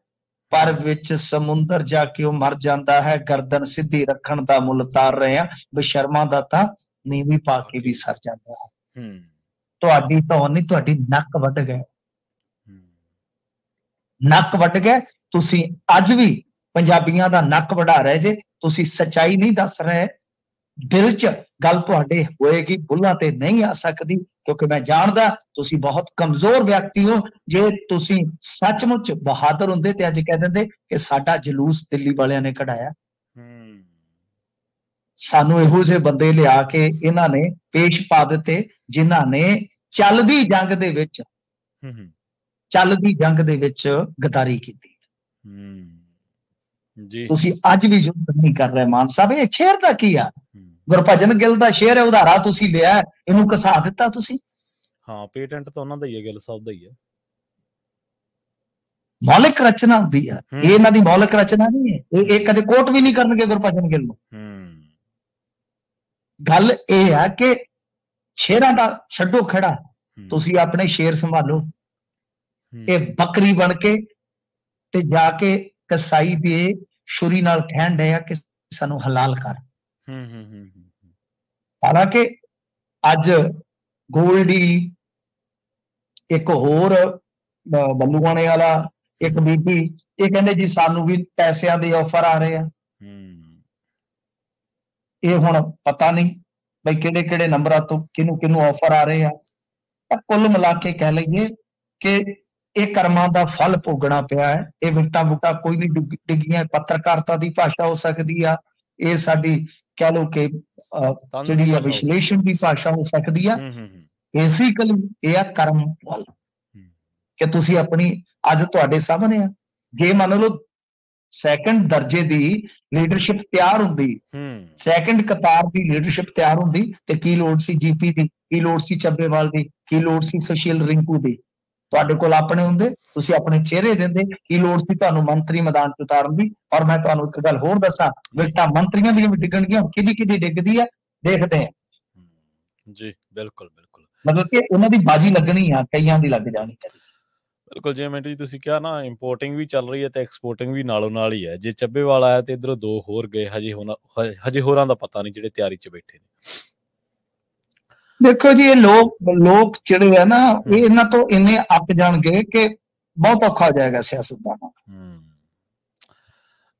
ਪਰ ਵਿੱਚ ਸਮੁੰਦਰ ਜਾ ਕੇ ਉਹ ਮਰ ਜਾਂਦਾ ਹੈ। ਗਰਦਨ ਸਿੱਧੀ ਰੱਖਣ ਦਾ ਮੁੱਲ ਤਾਰ ਰਹੇ ਆ, ਬਸ਼ਰਮਾਂ ਦਾ ਤਾਂ ਨੀਵੀਂ ਪਾ ਕੇ ਵੀ ਸਰ ਜਾਂਦਾ ਹੈ। ਤੁਹਾਡੀ ਧੌਣ ਨਹੀਂ, ਤੁਹਾਡੀ ਨੱਕ ਵੱਢ ਗਏ, ਨੱਕ ਵੱਢ ਗਏ। ਤੁਸੀਂ ਅੱਜ ਵੀ ਪੰਜਾਬੀਆਂ ਦਾ ਨੱਕ ਵਢਾ ਰਹੇ ਜੇ, ਤੁਸੀਂ ਸੱਚਾਈ ਨਹੀਂ ਦੱਸ ਰਹੇ। ਦਿਲ 'ਚ ਗੱਲ ਤੁਹਾਡੇ ਹੋਏਗੀ, ਬੁੱਲਾਂ ਤੇ ਨਹੀਂ ਆ ਸਕਦੀ, ਕਿਉਂਕਿ ਮੈਂ ਜਾਣਦਾ ਤੁਸੀਂ ਬਹੁਤ ਕਮਜ਼ੋਰ ਵਿਅਕਤੀ ਹੋ। ਜੇ ਤੁਸੀਂ ਸੱਚਮੁੱਚ ਬਹਾਦਰ ਹੁੰਦੇ ਤੇ ਅੱਜ ਕਹਿ ਦਿੰਦੇ ਕਿ ਸਾਡਾ ਜਲੂਸ ਦਿੱਲੀ ਵਾਲਿਆਂ ਨੇ ਕਢਾਇਆ। ਸਾਨੂੰ ਇਹੋ ਜਿਹੇ ਬੰਦੇ ਲਿਆ ਕੇ ਇਹਨਾਂ ਨੇ ਪੇਸ਼ ਪਾ ਦਿੱਤੇ ਜਿਨ੍ਹਾਂ ਨੇ ਚੱਲਦੀ ਜੰਗ ਦੇ ਵਿੱਚ ਗਦਾਰੀ ਕੀਤੀ। ਤੁਸੀਂ ਅੱਜ ਵੀ ਯੁੱਧ ਨਹੀਂ ਕਰ ਰਹੇ ਮਾਨ ਸਾਹਿਬ। ਇਹ ਸ਼ੇਰ ਦਾ ਕੀ ਆ? ਗੁਰਭਜਨ ਗਿੱਲ ਦਾ ਸ਼ੇਰ ਹੈ, ਉਧਾਰਾ ਤੁਸੀਂ ਲਿਆ, ਇਹਨੂੰ ਘਸਾ ਦਿੱਤਾ ਤੁਸੀਂ। ਹਾਂ, ਪੇਟੈਂਟ ਤਾਂ ਉਹਨਾਂ ਦਾ ਹੀ ਹੈ, ਗਿੱਲ ਸਾਹਿਬ ਦਾ ਹੀ ਹੈ। ਮੌਲਿਕ ਰਚਨਾ ਹੁੰਦੀ ਆ, ਇਹ ਇਹਨਾਂ ਦੀ ਮੌਲਿਕ ਰਚਨਾ ਨਹੀਂ ਹੈ। ਇਹ ਕਦੇ ਕੋਟ ਵੀ ਨਹੀਂ ਕਰਨਗੇ ਗੁਰਭਜਨ ਗਿੱਲ ਨੂੰ। ਗੱਲ ਇਹ ਆ ਕਿ ਸ਼ੇਰਾਂ ਦਾ ਛੱਡੋ ਖੜਾ, ਤੁਸੀਂ ਆਪਣੇ ਸ਼ੇਰ ਸੰਭਾਲੋ। ਇਹ ਬੱਕਰੀ ਬਣ ਕੇ ਤੇ ਜਾ ਕੇ ਕਸਾਈ ਦੇ ਛੁਰੀ ਨਾਲ ਕਹਿਣ ਡਿਆ ਕਿ ਸਾਨੂੰ ਹਲਾਲ ਕਰ। ਹਾਲਾਂਕਿ ਅੱਜ ਗੋਲਡੀ, ਇੱਕ ਹੋਰ ਬੱਲੂਆਣੇ ਵਾਲਾ, ਇੱਕ ਬੀਬੀ, ਇਹ ਕਹਿੰਦੇ ਜੀ ਸਾਨੂੰ ਵੀ ਪੈਸਿਆਂ ਦੇ ਆਫਰ ਆ ਰਹੇ ਆ। ਇਹ ਹੁਣ ਪਤਾ ਨਹੀਂ ਬਈ ਕਿਹੜੇ ਕਿਹੜੇ ਨੰਬਰਾਂ ਤੋਂ ਕਿਹਨੂੰ ਆਫਰ ਆ ਰਹੇ ਆ। ਤਾਂ ਕੁੱਲ ਮਿਲਾ ਕੇ ਕਹਿ ਲਈਏ ਕਿ ਇਹ ਕਰਮਾਂ ਦਾ ਫਲ ਭੋਗਣਾ ਪਿਆ ਹੈ। ਇਹ ਵਿਕਟਾਂ ਬੁਕਟਾਂ ਕੋਈ ਨਹੀਂ ਡਿੱਗੀਆਂ। ਪੱਤਰਕਾਰਤਾ ਦੀ ਭਾਸ਼ਾ ਹੋ ਸਕਦੀ ਆ, ਇਹ ਸਾਡੀ ਕਹਿ ਲਓ ਕਿ ਜਿਹੜੀ ਆ ਵਿਸ਼ਲੇਸ਼ਣ ਦੀ ਭਾਸ਼ਾ ਹੋ ਸਕਦੀ ਆ। ਬੇਸਿਕਲੀ ਇਹ ਆ ਕਰਮ ਫਲ, ਕਿ ਤੁਸੀਂ ਆਪਣੀ ਅੱਜ ਤੁਹਾਡੇ ਸਾਹਮਣੇ ਆ। ਜੇ ਮੰਨ ਲਓ ਸੈਕੰਡ ਦਰਜੇ ਦੀ ਲੀਡਰਸ਼ਿਪ ਤਿਆਰ ਹੁੰਦੀ, ਸੈਕੰਡ ਕਤਾਰ ਦੀ ਲੀਡਰਸ਼ਿਪ ਤਿਆਰ ਹੁੰਦੀ, ਤੇ ਕੀ ਲੋੜ ਸੀ ਜੀਪੀ ਦੀ, ਕੀ ਲੋੜ ਸੀ ਚੱਬੇਵਾਲ ਦੀ, ਕੀ ਲੋੜ ਸੀ ਸੁਸ਼ੀਲ ਰਿੰਕੂ ਦੀ? ਤੁਹਾਡੇ ਕੋਲ ਆਪਣੇ ਹੁੰਦੇ, ਤੁਸੀਂ ਆਪਣੇ ਚਿਹਰੇ ਦਿੰਦੇ। ਕੀ ਲੋੜ ਸੀ ਤੁਹਾਨੂੰ ਮੰਤਰੀ ਮੈਦਾਨ ਚ ਉਤਾਰਨ ਦੀ? ਔਰ ਮੈਂ ਤੁਹਾਨੂੰ ਇੱਕ ਗੱਲ ਹੋਰ ਦੱਸਾਂ, ਵਿਕਟਾਂ ਮੰਤਰੀਆਂ ਦੀਆਂ ਵੀ ਡਿੱਗਣਗੀਆਂ, ਕਿਹਦੀ ਕਿਹਦੀ ਡਿੱਗਦੀ ਆ ਦੇਖਦੇ ਆ ਜੀ। ਬਿਲਕੁਲ ਬਿਲਕੁਲ, ਮਤਲਬ ਕਿ ਉਹਨਾਂ ਦੀ ਬਾਜੀ ਲੱਗਣੀ ਆ, ਕਈਆਂ ਦੀ ਲੱਗ ਜਾਣੀ ਹੈ। ਬਿਲਕੁਲ, ਜਿਵੇਂ ਮਿੰਟੂ ਜੀ ਤੁਸੀਂ ਕਿਹਾ ਨਾ, ਇੰਪੋਰਟਿੰਗ ਵੀ ਚੱਲ ਰਹੀ ਹੈ ਤੇ ਐਕਸਪੋਰਟਿੰਗ ਵੀ ਨਾਲੋਂ ਨਾਲ ਹੀ ਹੈ। ਜੇ ਚੱਬੇਵਾਲ ਆਇਆ ਤੇ ਇੱਧਰੋਂ 2 ਹੋਰ ਗਏ, ਹਜੇ ਹੋਰਾਂ ਦਾ ਪਤਾ ਨਹੀਂ ਜਿਹੜੇ ਤਿਆਰੀ 'ਚ ਬੈਠੇ ਨੇ। ਦੇਖੋ ਜੀ, ਇਹ ਲੋਕ ਜਿਹੜੇ ਆ ਨਾ, ਇਹ ਇਹਨਾਂ ਤੋਂ ਇੰਨੇ ਅੱਕ ਜਾਣਗੇ ਕਿ ਬਹੁਤ ਔਖਾ ਹੋ ਜਾਏਗਾ ਸਿਆਸਤਦਾਨਾਂ ਦਾ।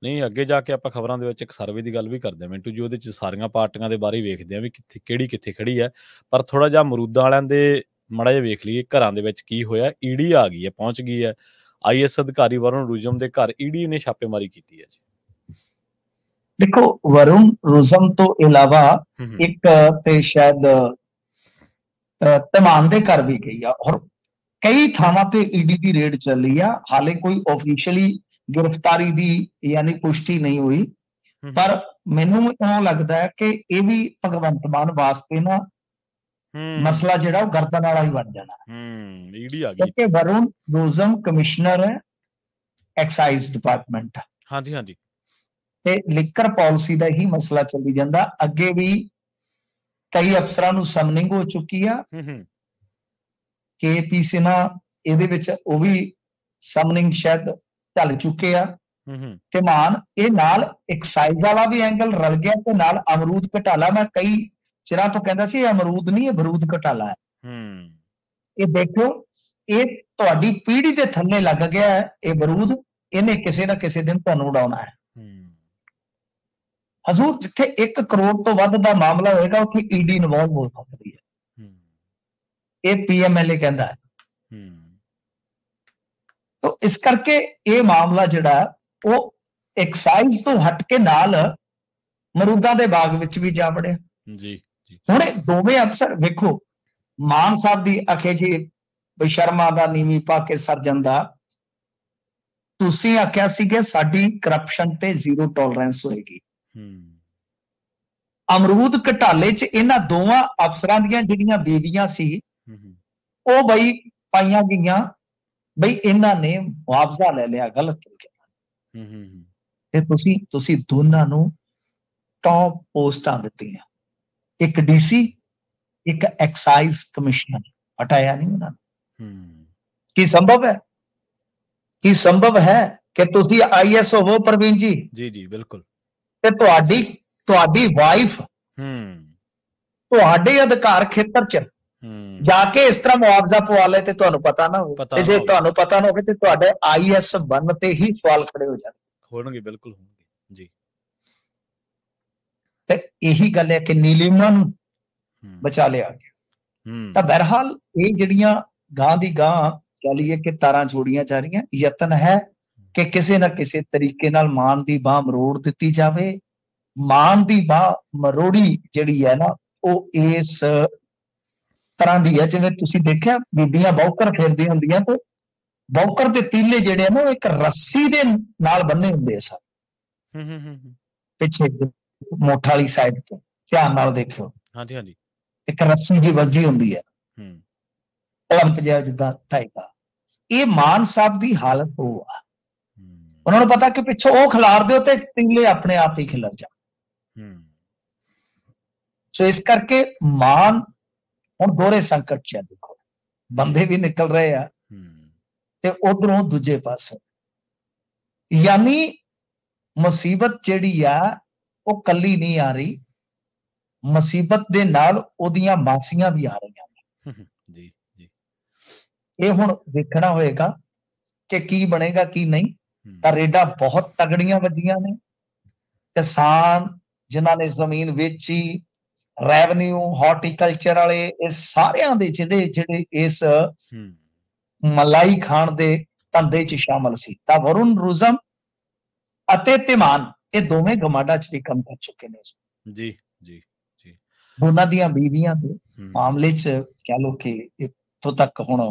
ਨਹੀਂ, ਅੱਗੇ ਜਾ ਕੇ ਆਪਾਂ ਖਬਰਾਂ ਦੇ ਵਿੱਚ ਇੱਕ ਸਰਵੇ ਦੀ ਗੱਲ ਵੀ ਕਰਦੇ ਹਾਂ ਮਿੰਟੂ ਜੀ, ਉਹਦੇ 'ਚ ਸਾਰੀਆਂ ਪਾਰਟੀਆਂ ਦੇ ਬਾਰੇ ਵੇਖਦੇ ਹਾਂ ਵੀ ਕਿਹੜੀ ਕਿੱਥੇ ਖੜੀ ਹੈ। ਪਰ ਥੋੜਾ ਜਿਹਾ ਅਮਰੂਦਾਂ ਵਾਲਿਆਂ ਦੇ ਮਾੜਾ ਜਿਹਾ ਵੇਖ ਲਈਏ ਘਰਾਂ ਦੇ ਵਿੱਚ ਕੀ ਹੋਇਆ। ਈਡੀ ਆ ਗਈ ਹੈ, ਪਹੁੰਚ ਗਈ ਹੈ। IAS ਅਧਿਕਾਰੀ ਵਰੁਣ ਰੁਜਮ ਦੇ ਘਰ ਈਡੀ ਨੇ ਛਾਪੇਮਾਰੀ ਕੀਤੀ ਹੈ ਜੀ। ਦੇਖੋ, ਵਰੁਣ ਰੁਜਮ ਤੋਂ ਇਲਾਵਾ ਇੱਕ ਤੇ ਸ਼ਾਇਦ ਧਮਾਨ ਦੇ ਘਰ ਵੀ ਗਈ ਆ, ਔਰ ਕਈ ਥਾਵਾਂ ਤੇ ਈਡੀ ਦੀ ਰੇਡ ਚੱਲੀ ਆ। ਹਾਲੇ ਕੋਈ ਆਫੀਸ਼ੀਅਲੀ ਗ੍ਰਿਫਤਾਰੀ ਦੀ ਯਾਨੀ ਪੁਸ਼ਟੀ ਨਹੀਂ ਹੋਈ, ਪਰ ਮੈਨੂੰ ਇਉਂ ਲੱਗਦਾ ਹੈ ਕਿ ਇਹ ਵੀ ਭਗਵੰਤ ਮਾਨ ਵਾਸਤੇ ਨਾ ਮਸਲਾ ਜਿਹੜਾ ਉਹ ਗਰਦਨ ਵਾਲਾ ਹੀ ਬਣ ਜਾਣਾ। ਈਡੀ ਆ ਗਈ ਕਿਉਂਕਿ ਵਰੁਣ ਰੁਜਮ ਕਮਿਸ਼ਨਰ ਹੈ ਐਕਸਾਈਜ਼ ਡਿਪਾਰਟਮੈਂਟ, ਹਾਂਜੀ ਹਾਂਜੀ, ਤੇ ਲਿਕਰ ਪਾਲਿਸੀ ਦਾ ਹੀ ਮਸਲਾ ਚੱਲੀ ਜਾਂਦਾ। ਅੱਗੇ ਵੀ ਕਈ ਅਫਸਰਾਂ ਨੂੰ ਸਮਨਿੰਗ ਹੋ ਚੁੱਕੀ ਆ। KP ਸਿਨਹਾ ਇਹਦੇ ਵਿੱਚ ਉਹ ਵੀ ਸਮਨਿੰਗ ਸ਼ਾਇਦ ਚੱਲ ਚੁੱਕੇ ਆ। ਤੇ ਮਾਨ ਇਹ ਨਾਲ ਐਕਸਾਈਜ਼ ਵਾਲਾ ਵੀ ਐਂਗਲ ਰਲ ਗਿਆ ਤੇ ਨਾਲ ਅਮਰੂਦ ਘਟਾਲਾ। ਮੈਂ ਕਈ ਚਿਰਾਂ ਤੋਂ ਕਹਿੰਦਾ ਸੀ ਇਹ ਅਮਰੂਦ ਨਹੀਂ, ਇਹ ਬਰੂਦ ਘਟਾਲਾ ਹੈ। ਇਹ ਦੇਖੋ, ਇਹ ਤੁਹਾਡੀ ਪੀੜ੍ਹੀ ਦੇ ਥੱਲੇ ਲੱਗ ਗਿਆ ਹੈ ਇਹ ਬਰੂਦ, ਇਹਨੇ ਕਿਸੇ ਨਾ ਕਿਸੇ ਦਿਨ ਤੁਹਾਨੂੰ ਉਡਾਉਣਾ ਹੈ। ਹਜ਼ੂਰ, ਜਿੱਥੇ 1 ਕਰੋੜ ਤੋਂ ਵੱਧ ਦਾ ਮਾਮਲਾ ਹੋਏਗਾ ਉੱਥੇ ਈਡੀ ਇਨਵੋਲਵ ਹੋ ਸਕਦੀ ਹੈ, ਇਹ PMLA ਕਹਿੰਦਾ ਹੈ। ਤਾਂ ਇਸ ਕਰਕੇ ਇਹ ਮਾਮਲਾ ਜਿਹੜਾ ਉਹ ਐਕਸਾਈਜ਼ ਤੋਂ ਹਟ ਕੇ ਨਾਲ ਮਰੂਦਾਂ ਦੇ ਬਾਗ ਵਿੱਚ ਵੀ ਜਾ ਵੜਿਆ ਜੀ। ਹੁਣ ਇਹ ਦੋਵੇਂ ਅਫਸਰ ਵੇਖੋ, ਮਾਨ ਸਾਹਿਬ ਦੀ ਆਖੇ ਜੀ ਬੇਸ਼ਰਮਾ ਦਾ ਨੀਵੀਂ ਪਾ ਕੇ ਸਰਜਨ ਦਾ, ਤੁਸੀਂ ਆਖਿਆ ਸੀ ਕਿ ਸਾਡੀ ਕਰਪਸ਼ਨ ਤੇ ਜ਼ੀਰੋ ਟੋਲਰੈਂਸ ਹੋਏਗੀ। ਅਮਰੂਦ ਘਟਾਲੇ 'ਚ ਇਹਨਾਂ ਦੋਵਾਂ ਅਫਸਰਾਂ ਦੀਆਂ ਜਿਹੜੀਆਂ ਬੇਬੀਆਂ ਸੀ ਉਹ ਬਈ ਪਾਈਆਂ ਗਈਆਂ, ਬਈ ਇਹਨਾਂ ਨੇ ਮੁਆਵਜ਼ਾ ਲੈ ਲਿਆ ਗਲਤ ਤਰੀਕੇ ਨਾਲ, ਤੇ ਤੁਸੀਂ ਦੋਨਾਂ ਨੂੰ ਟੌਪ ਪੋਸਟਾਂ ਦਿੱਤੀਆਂ, ਇੱਕ DC, ਇੱਕ ਐਕਸਾਈਜ਼ ਕਮਿਸ਼ਨਰ, ਹਟਾਇਆ ਨਹੀਂ ਉਹਨਾਂ ਨੂੰ। ਕੀ ਸੰਭਵ ਹੈ? ਕੀ ਸੰਭਵ ਹੈ ਕਿ ਤੁਸੀਂ IAS ਹੋਵੋ ਪ੍ਰਵੀਨ ਜੀ? ਜੀ ਜੀ ਬਿਲਕੁਲ, ਤੇ ਤੁਹਾਡੀ ਵਾਈਫ ਤੁਹਾਡੇ ਅਧਿਕਾਰ ਖੇਤਰ 'ਚ ਜਾ ਕੇ ਇਸ ਤਰ੍ਹਾਂ ਮੁਆਵਜ਼ਾ ਪਵਾ ਲੈ ਤੇ ਤੁਹਾਨੂੰ ਪਤਾ ਨਾ ਹੋਵੇ, ਤੇ ਜੇ ਤੁਹਾਨੂੰ ਪਤਾ ਨਾ ਹੋਵੇ ਤੇ ਤੁਹਾਡੇ IAS ਬਣਨ ਤੇ ਹੀ ਸਵਾਲ ਖੜੇ ਹੋ ਹੋਣਗੇ। ਬਿਲਕੁਲ ਹੋਣਗੇ ਜੀ। ਤੇ ਇਹੀ ਗੱਲ ਹੈ ਕਿ ਨੀਲਿਮਾ ਨੂੰ ਬਚਾ ਲਿਆ ਗਿਆ। ਤਾਂ ਬਹਰਹਾਲ ਇਹ ਜਿਹੜੀਆਂ ਗਾਂ ਦੀ ਗਾਂ ਕਹਿ ਲਈਏ ਕਿ ਤਾਰਾਂ ਜੋੜੀਆਂ ਜਾ ਰਹੀਆਂ, ਯਤਨ ਹੈ ਕਿ ਕਿਸੇ ਨਾ ਕਿਸੇ ਤਰੀਕੇ ਨਾਲ ਮਾਨ ਦੀ ਬਾਹ ਮਰੋੜ ਦਿੱਤੀ ਜਾਵੇ। ਮਾਨ ਦੀ ਬਾਹ ਮਰੋੜੀ ਜਿਹੜੀ ਹੈ ਨਾ ਉਹ ਇਸ ਤਰ੍ਹਾਂ ਦੀ ਹੈ ਜਿਵੇਂ ਤੁਸੀਂ ਦੇਖਿਆ ਬੀਬੀਆਂ ਬੌਕਰ ਫੇਰਦੀਆਂ ਹੁੰਦੀਆਂ, ਤੇ ਬੌਕਰ ਦੇ ਤੀਲੇ ਜਿਹੜੇ ਆ ਨਾ ਉਹ ਇੱਕ ਰੱਸੀ ਦੇ ਨਾਲ ਬੰਨੇ ਹੁੰਦੇ ਸਨ ਪਿੱਛੇ ਮੋਠ ਵਾਲੀ ਸਾਈਡ ਤੋਂ, ਧਿਆਨ ਨਾਲ ਦੇਖਿਓ। ਹਾਂਜੀ ਹਾਂਜੀ, ਇੱਕ ਰੱਸੀ ਦੀ ਵੱਜੀ ਹੁੰਦੀ ਹੈ ਪੰਪ ਜਿਹਾ ਜਿੱਦਾਂ ਢਾਈਦਾ। ਇਹ ਮਾਨ ਸਾਹਿਬ ਦੀ ਹਾਲਤ ਉਹ ਆ, ਉਹਨਾਂ ਨੂੰ ਪਤਾ ਕਿ ਪਿੱਛੋਂ ਉਹ ਖਿਲਾਰ ਦਿਓ ਤੇ ਤੀਲੇ ਆਪਣੇ ਆਪ ਹੀ ਖਿਲਰ ਜਾਣ। ਸੋ ਇਸ ਕਰਕੇ ਮਾਨ ਹੁਣ ਦੋਹਰੇ ਸੰਕਟ 'ਚ ਆ। ਦੇਖੋ, ਬੰਦੇ ਵੀ ਨਿਕਲ ਰਹੇ ਆ ਤੇ ਉਧਰੋਂ ਦੂਜੇ ਪਾਸੇ ਯਾਨੀ ਮੁਸੀਬਤ ਜਿਹੜੀ ਆ ਉਹ ਕੱਲੀ ਨਹੀਂ ਆ ਰਹੀ, ਮੁਸੀਬਤ ਦੇ ਨਾਲ ਉਹਦੀਆਂ ਮਾਸੀਆਂ ਵੀ ਆ ਰਹੀਆਂ ਨੇ। ਜੀ ਜੀ, ਇਹ ਹੁਣ ਦੇਖਣਾ ਹੋਏਗਾ ਕਿ ਕੀ ਬਣੇਗਾ ਕੀ ਨਹੀਂ। ਤਾਂ ਰੇਡਾਂ ਬਹੁਤ ਤਗੜੀਆਂ ਵੱਜੀਆਂ ਨੇ। ਕਿਸਾਨ ਜਿਨ੍ਹਾਂ ਨੇ ਜ਼ਮੀਨ ਵੇਚੀ, ਰੈਵਨਿਊ, ਹਾਰਟੀਕਲਚਰ ਵਾਲੇ, ਇਹ ਸਾਰਿਆਂ ਦੇ ਜਿਹੜੇ ਇਸ ਮਲਾਈ ਖਾਣ ਦੇ ਧੰਦੇ 'ਚ ਸ਼ਾਮਲ ਸੀ। ਤਾਂ ਵਰੁਣ ਰੁਜਮ ਅਤੇ ਧਮਾਨ ਇਹ ਦੋਵੇਂ ਗਮਾਡਾ 'ਚ ਵੀ ਕੰਮ ਕਰ ਚੁੱਕੇ ਨੇ ਜੀ ਜੀ ਜੀ। ਦੋਨਾਂ ਦੀਆਂ ਬੀਵੀਆਂ ਦੇ ਮਾਮਲੇ 'ਚ ਕਹਿ ਲਓ ਕਿ ਇੱਥੋਂ ਤੱਕ ਹੁਣ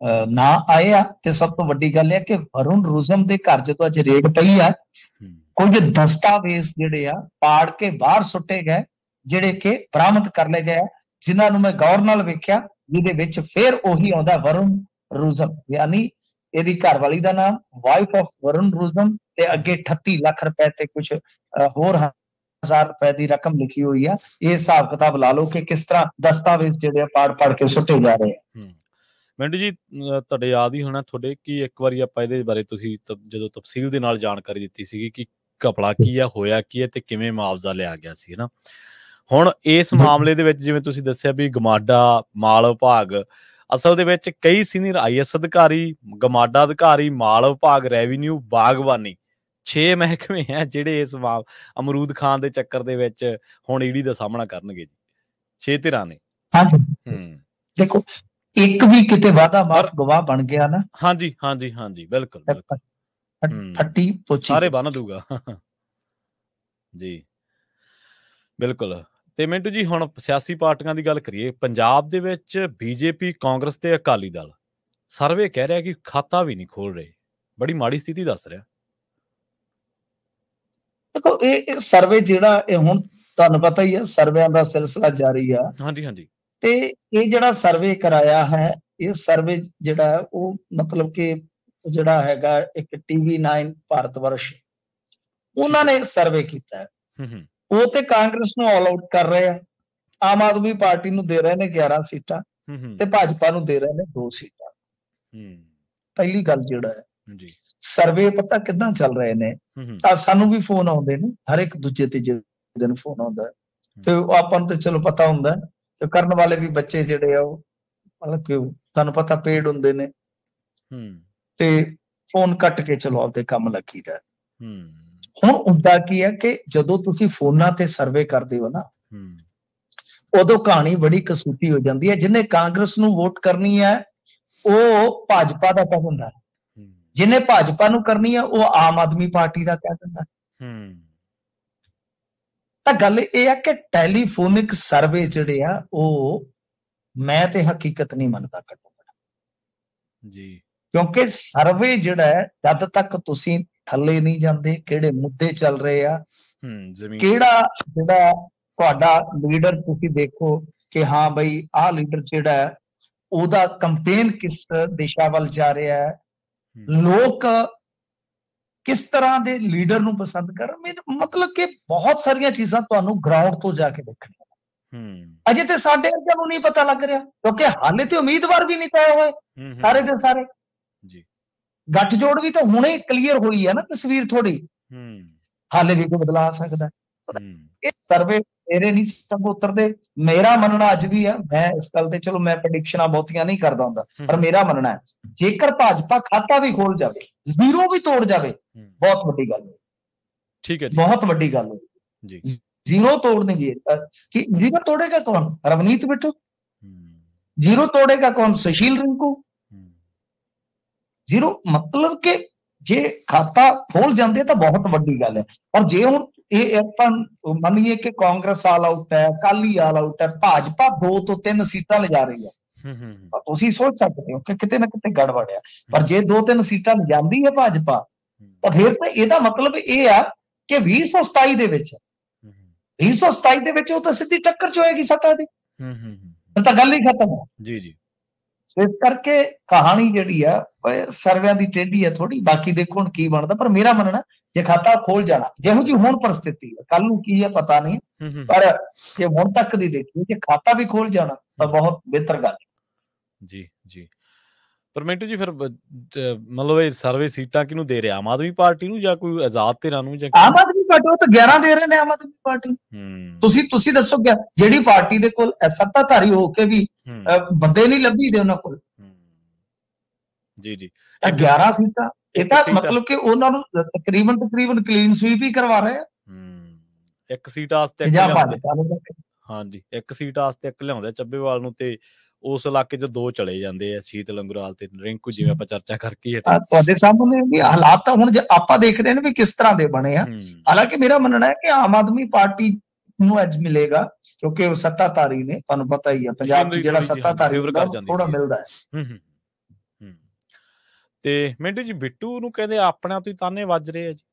ਨਾ ਆਏ ਆ। ਤੇ ਸਭ ਤੋਂ ਵੱਡੀ ਗੱਲ ਹੈ ਕਿ ਵਰੁਣ ਰੁਜ਼ਮ ਦੇ ਘਰ ਜਦੋਂ ਅੱਜ ਰੇਡ ਪਈ ਆ, ਕੁਝ ਦਸਤਾਵੇਜ਼ ਜਿਹੜੇ ਆ ਪਾੜ ਕੇ ਬਾਹਰ ਸੁੱਟੇ ਗਏ, ਜਿਹੜੇ ਕਿ ਬਰਾਮਦ ਕਰ ਲਏ ਗਏ, ਜਿਨ੍ਹਾਂ ਨੂੰ ਮੈਂ ਗੌਰ ਨਾਲ ਵੇਖਿਆ, ਜਿਹਦੇ ਵਿੱਚ ਫਿਰ ਉਹੀ ਆਉਂਦਾ ਵਰੁਣ ਰੁਜ਼ਮ, ਯਾਨੀ ਇਹਦੀ ਘਰਵਾਲੀ ਦਾ ਨਾਮ ਵਾਈਫ ਆਫ ਵਰੁਣ ਰੁਜ਼ਮ, ਤੇ ਅੱਗੇ 38 ਲੱਖ ਰੁਪਏ ਤੇ ਕੁਝ ਹੋਰ ਹਜ਼ਾਰ ਰੁਪਏ ਦੀ ਰਕਮ ਲਿਖੀ ਹੋਈ ਆ। ਇਹ ਹਿਸਾਬ ਕਿਤਾਬ ਲਾ ਲਓ ਕਿ ਕਿਸ ਤਰ੍ਹਾਂ ਦਸਤਾਵੇਜ਼ ਜਿਹੜੇ ਆ ਪਾੜ ਕੇ ਸੁੱਟੇ ਜਾ ਰਹੇ ਆ। ਮਿੰਟੂ ਜੀ, ਤੁਹਾਡੇ ਯਾਦ ਹੀ ਹੋਣਾ ਤੁਹਾਡੇ ਕਿ ਇੱਕ ਵਾਰੀ ਆਪਾਂ ਇਹਦੇ ਬਾਰੇ ਤੁਸੀਂ ਜਦੋਂ ਤਫਸੀਲ ਦੇ ਨਾਲ ਜਾਣਕਾਰੀ ਦਿੱਤੀ ਸੀਗੀ ਕਿ ਘਪਲਾ ਕੀ ਆ, ਹੋਇਆ ਕੀ ਹੈ ਤੇ ਕਿਵੇਂ ਮੁਆਵਜ਼ਾ ਲਿਆ ਗਿਆ ਸੀ, ਹੈ ਨਾ। ਹੁਣ ਇਸ ਮਾਮਲੇ ਦੇ ਵਿੱਚ ਜਿਵੇਂ ਤੁਸੀਂ ਦੱਸਿਆ ਵੀ ਗਮਾਡਾ, ਮਾਲ ਵਿਭਾਗ, ਅਸਲ ਦੇ ਵਿੱਚ ਕਈ ਸੀਨੀਅਰ IAS ਅਧਿਕਾਰੀ, ਗਮਾਡਾ ਅਧਿਕਾਰੀ, ਮਾਲ ਵਿਭਾਗ, ਰੈਵਨਿਊ, ਬਾਗਬਾਨੀ, 6 ਮਹਿਕਮੇ ਹੈ ਜਿਹੜੇ ਇਸ ਅਮਰੂਦ ਖਾਨ ਦੇ ਚੱਕਰ ਦੇ ਵਿੱਚ ਹੁਣ ਈਡੀ ਦਾ ਸਾਹਮਣਾ ਕਰਨਗੇ ਜੀ। 6 ਧਿਰਾਂ ਨੇ। ਦੇਖੋ ਇੱਕ ਵੀ ਕਿਤੇ ਵਾਦਾ ਮਾਫ ਗਵਾਹ ਬਣ ਗਿਆ ਨਾ, ਹਾਂਜੀ ਹਾਂਜੀ ਹਾਂਜੀ, ਬਿਲਕੁਲ ਫੱਟੀ ਪੋਚੀ ਸਾਰੇ ਬੰਨ ਦੂਗਾ ਜੀ, ਬਿਲਕੁਲ। ਤੇ ਮਿੰਟੂ ਜੀ, ਹੁਣ ਸਿਆਸੀ ਪਾਰਟੀਆਂ ਦੀ ਗੱਲ ਕਰੀਏ, ਪੰਜਾਬ ਦੇ ਵਿੱਚ BJP, ਕਾਂਗਰਸ ਤੇ ਅਕਾਲੀ ਦਲ ਸਰਵੇ ਕਹਿ ਰਿਹਾ ਕਿ ਖਾਤਾ ਵੀ ਨਹੀਂ ਖੋਲ ਰਹੇ, ਬੜੀ ਮਾੜੀ ਸਥਿਤੀ ਦੱਸ ਰਿਹਾ। ਦੇਖੋ ਇਹ ਸਰਵੇ ਜਿਹੜਾ ਇਹ ਹੁਣ ਤੁਹਾਨੂੰ ਪਤਾ ਹੀ ਆ, ਸਰਵੇਆਂ ਦਾ ਸਿਲਸਿਲਾ ਜਾਰੀ ਆ। ਹਾਂਜੀ ਹਾਂਜੀ। ਤੇ ਇਹ ਜਿਹੜਾ ਸਰਵੇ ਕਰਾਇਆ ਹੈ, ਇਹ ਸਰਵੇ ਜਿਹੜਾ ਉਹ ਮਤਲਬ ਕਿ ਜਿਹੜਾ ਹੈਗਾ ਇੱਕ TV9 ਭਾਰਤ ਵਰਸ਼, ਉਹਨਾਂ ਨੇ ਸਰਵੇ ਕੀਤਾ ਹੈ। ਉਹ ਤੇ ਕਾਂਗਰਸ ਨੂੰ ਆਲ ਆਊਟ ਕਰ ਰਹੇ ਆ, ਆਮ ਆਦਮੀ ਪਾਰਟੀ ਨੂੰ ਦੇ ਰਹੇ ਨੇ 11 ਸੀਟਾਂ ਤੇ ਭਾਜਪਾ ਨੂੰ ਦੇ ਰਹੇ ਨੇ 2 ਸੀਟਾਂ। ਪਹਿਲੀ ਗੱਲ ਜਿਹੜਾ ਹੈ ਸਰਵੇ ਪਤਾ ਕਿੱਦਾਂ ਚੱਲ ਰਹੇ ਨੇ, ਸਾਨੂੰ ਵੀ ਫੋਨ ਆਉਂਦੇ ਨੇ, ਹਰ ਇੱਕ ਦੂਜੇ ਤੇ ਦਿਨ ਫੋਨ ਆਉਂਦਾ, ਤੇ ਆਪਾਂ ਨੂੰ ਤੇ ਚਲੋ ਪਤਾ ਹੁੰਦਾ ਕਿ ਕਰਨ ਵਾਲੇ ਵੀ ਬੱਚੇ ਜਿਹੜੇ ਆ ਉਹ ਮਤਲਬ ਕਿ ਤੁਹਾਨੂੰ ਪਤਾ ਪੇਡ ਹੁੰਦੇ ਨੇ, ਤੇ ਫੋਨ ਕੱਟ ਕੇ ਚਲੋ ਆਪਦੇ ਕੰਮ ਲੱਗੀਦਾ। ਹੁਣ ਹੁੰਦਾ ਕੀ ਹੈ ਕਿ ਜਦੋਂ ਤੁਸੀਂ ਫੋਨਾਂ ਤੇ ਸਰਵੇ ਕਰਦੇ ਹੋ ਨਾ, ਉਦੋਂ ਕਹਾਣੀ ਬੜੀ ਕਸੂਤੀ ਹੋ ਜਾਂਦੀ ਹੈ। ਜਿਹਨੇ ਕਾਂਗਰਸ ਨੂੰ ਵੋਟ ਕਰਨੀ ਹੈ ਉਹ ਭਾਜਪਾ ਦਾ ਕਹਿ ਦਿੰਦਾ, ਜਿਹਨੇ ਭਾਜਪਾ ਨੂੰ ਕਰਨੀ ਹੈ ਉਹ ਆਮ ਆਦਮੀ ਪਾਰਟੀ ਦਾ ਕਹਿ ਦਿੰਦਾ। ਤਾਂ ਗੱਲ ਇਹ ਹੈ ਕਿ ਟੈਲੀਫੋਨਿਕ ਸਰਵੇ ਜਿਹੜੇ ਆ ਉਹ ਮੈਂ ਤੇ ਹਕੀਕਤ ਨਹੀਂ ਮੰਨਦਾ ਘੱਟੋ ਘੱਟ ਜੀ, ਕਿਉਂਕਿ ਸਰਵੇ ਜਿਹੜਾ ਹੈ ਜਦ ਤੱਕ ਤੁਸੀਂ ਥੱਲੇ ਨਹੀਂ ਜਾਂਦੇ, ਕਿਹੜੇ ਮੁੱਦੇ ਚੱਲ ਰਹੇ ਆ, ਕਿਹੜਾ ਜਿਹੜਾ ਤੁਹਾਡਾ ਲੀਡਰ ਤੁਸੀਂ ਦੇਖੋ ਕਿ ਹਾਂ ਬਈ ਆਹ ਲੀਡਰ ਜਿਹੜਾ ਹੈ ਉਹਦਾ ਕੰਪੇਨ ਕਿਸ ਦਿਸ਼ਾ ਵੱਲ ਜਾ ਰਿਹਾ ਹੈ, ਲੋਕ ਕਿਸ ਤਰ੍ਹਾਂ ਦੇ ਲੀਡਰ ਨੂੰ ਪਸੰਦ ਕਰ, ਮਤਲਬ ਕਿ ਬਹੁਤ ਸਾਰੀਆਂ ਚੀਜ਼ਾਂ ਤੁਹਾਨੂੰ ਗਰਾਊਂਡ ਤੋਂ ਜਾ ਕੇ ਦੇਖਣੀਆਂ। ਅਜੇ ਤੇ ਸਾਡੇ ਵਰਗਿਆਂ ਨੂੰ ਨਹੀਂ ਪਤਾ ਲੱਗ ਰਿਹਾ, ਕਿਉਂਕਿ ਹਾਲੇ ਤੇ ਉਮੀਦਵਾਰ ਵੀ ਨਹੀਂ ਤੈਅ ਹੋਏ ਸਾਰੇ ਦੇ ਸਾਰੇ। ਗੱਠਜੋੜ ਵੀ ਤਾਂ ਹੁਣੇ ਕਲੀਅਰ ਹੋਈ ਹੈ ਨਾ ਤਸਵੀਰ ਥੋੜੀ, ਹਾਲੇ ਵੀ ਕੋਈ ਬਦਲਾ ਸਕਦਾ। ਇਹ ਸਰਵੇ ਮੇਰੇ ਨਹੀਂ ਸਭ ਉਤਰਦੇ। ਮੇਰਾ ਮੰਨਣਾ ਅੱਜ ਵੀ ਹੈ, ਮੈਂ ਇਸ ਗੱਲ ਤੇ ਚਲੋ ਮੈਂ ਪ੍ਰੈਡਿਕਸ਼ਨਾਂ ਬਹੁਤੀਆਂ ਨਹੀਂ ਕਰਦਾ ਹੁੰਦਾ, ਪਰ ਮੇਰਾ ਮੰਨਣਾ ਹੈ ਜੇਕਰ ਭਾਜਪਾ ਖਾਤਾ ਵੀ ਖੋਲ ਜਾਵੇ, ਜ਼ੀਰੋ ਵੀ ਤੋੜ ਜਾਵੇ, ਬਹੁਤ ਵੱਡੀ ਗੱਲ ਹੈ। ਠੀਕ ਹੈ, ਬਹੁਤ ਵੱਡੀ ਗੱਲ ਹੈ ਜੀ। ਜ਼ੀਰੋ ਤੋੜ ਦੇंगे कि जीरो तोड़ेगा कौन? रवनीत बिट्टू। जीरो तोड़ेगा कौन? सुशील रिंकू। जीरो मतलब कि जे खाता खोल जाते तो बहुत बड़ी गल है। और जे हुण ਇਹ ਆਪਾਂ ਮੰਨੀਏ ਕਿ ਕਾਂਗਰਸ ਆਲ ਆਊਟ ਹੈ, ਅਕਾਲੀ ਆਲ ਆਊਟ ਹੈ, ਭਾਜਪਾ 2 ਤੋਂ 3 ਸੀਟਾਂ ਲਿਜਾ ਰਹੀ ਹੈ, ਤਾਂ ਤੁਸੀਂ ਸੋਚ ਸਕਦੇ ਹੋ ਕਿ ਕਿਤੇ ਨਾ ਕਿਤੇ ਗੜਬੜ ਹੈ। ਪਰ ਜੇ 2-3 ਸੀਟਾਂ ਲਿਜਾਂਦੀ ਹੈ ਭਾਜਪਾ, ਤਾਂ ਫਿਰ ਤਾਂ ਇਹਦਾ ਮਤਲਬ ਇਹ ਆ ਕਿ 2027 ਦੇ ਵਿੱਚ 2027 ਦੇ ਵਿੱਚ ਉਹ ਤਾਂ ਸਿੱਧੀ ਟੱਕਰ ਚ ਹੋਏਗੀ ਸੱਤਾ ਦੀ, ਫਿਰ ਤਾਂ ਗੱਲ ਹੀ ਖਤਮ ਹੈ। ਜੀ ਜੀ। ਇਸ ਕਰਕੇ ਕਹਾਣੀ ਜਿਹੜੀ ਆ ਸਰਵਿਆਂ ਦੀ ਟੇਢੀ ਹੈ ਥੋੜੀ, ਬਾਕੀ ਦੇਖੋ ਹੁਣ ਕੀ ਬਣਦਾ। ਪਰ ਮੇਰਾ ਮੰਨਣਾ ਜੇ ਖਾਤਾ ਖੋਲ ਜਾਣਾ, ਜਿਹੋ ਜੀ ਹੁਣ ਪਰਿਸਥਿਤੀ ਹੈ, ਕੱਲ ਨੂੰ ਕੀ ਹੈ ਪਤਾ ਨਹੀਂ, ਪਰ ਜੇ ਹੁਣ ਤੱਕ ਦੀ ਦੇਖੀਏ ਜੇ ਖਾਤਾ ਵੀ ਖੋਲ ਜਾਣਾ ਤਾਂ ਬਹੁਤ ਬਿਹਤਰ ਗੱਲ ਹੈ। ਜੀ ਜੀ। ਪਰ ਮਿੰਟੂ ਜੀ ਫਿਰ ਮਤਲਬ ਇਹ ਸਰਵੇ ਸੀਟਾਂ ਕਿਹਨੂੰ ਦੇ ਰਿਹਾ, ਆਮ ਆਦਮੀ ਪਾਰਟੀ ਨੂੰ ਜਾਂ ਕੋਈ ਆਜ਼ਾਦ ਧਿਰਾਂ ਨੂੰ? ਜਾਂ ਆਮ ਆਦਮੀ ਪਾਰਟੀ ਉਹ ਤਾਂ 11 ਦੇ ਰਹੇ ਨੇ ਆਮ ਆਦਮੀ ਪਾਰਟੀ। ਤੁਸੀਂ ਦੱਸੋ ਜਿਹੜੀ ਪਾਰਟੀ ਦੇ ਕੋਲ ਸੱਤਾਧਾਰੀ ਹੋ ਕੇ ਵੀ ਬੰਦੇ ਨਹੀਂ ਲੱਭੀ ਦੇ ਉਹਨਾਂ ਕੋਲ। ਜੀ ਜੀ। 11 ਸੀਟਾਂ, ਇਹ ਤਾਂ ਮਤਲਬ ਕਿ ਉਹਨਾਂ ਨੂੰ ਤਕਰੀਬਨ ਕਲੀਨ ਸਵੀਪ ਹੀ ਕਰਵਾ ਰਹੇ ਆ। ਇੱਕ ਸੀਟ ਆਸਤੇ ਹਾਂਜੀ, ਇੱਕ ਸੀਟ ਆਸਤੇ ਇੱਕ ਲਿਆਉਂਦੇ ਚੱਬੇਵਾਲ ਨੂੰ, ਤੇ ਉਸ ਇਲਾਕੇ 'ਚ 2 ਚਲੇ ਜਾਂਦੇ ਆ, ਸ਼ੀਤਲ ਅੰਗਰਾਲ ਤੇ ਰਿੰਕੂ, ਜਿਵੇਂ ਆਪਾਂ ਚਰਚਾ ਕਰਕੇ ਹਟੇ। ਤੁਹਾਡੇ ਸਾਹਮਣੇ ਵੀ ਹਾਲਾਤ ਤਾਂ ਹੁਣ ਜੇ ਆਪਾਂ ਦੇਖ ਰਹੇ ਨੇ ਵੀ ਕਿਸ ਤਰ੍ਹਾਂ ਦੇ ਬਣੇ ਆ। ਹਾਲਾਂਕਿ ਮੇਰਾ ਮੰਨਣਾ ਹੈ ਕਿ ਆਮ ਆਦਮੀ ਪਾਰਟੀ ਨੂੰ ਅੱਜ ਮਿਲੇਗਾ, ਕਿਉਂਕਿ ਉਹ ਸੱਤਾਧਾਰੀ ਨੇ, ਤੁਹਾਨੂੰ ਪਤਾ ਹੀ ਆ ਪੰਜਾਬ 'ਚ ਜਿਹੜਾ ਸੱਤਾਧਾਰੀ ਥੋੜਾ ਮਿਲਦਾ ਹੈ। ਤੇ ਮਿੰਟੂ ਜੀ ਬਿੱਟੂ ਨੂੰ ਕਹਿੰਦੇ ਆਪਣਿਆਂ ਤੋਂ ਹੀ ਤਾਨੇ ਵੱਜ ਰਹੇ ਆ ਜੀ।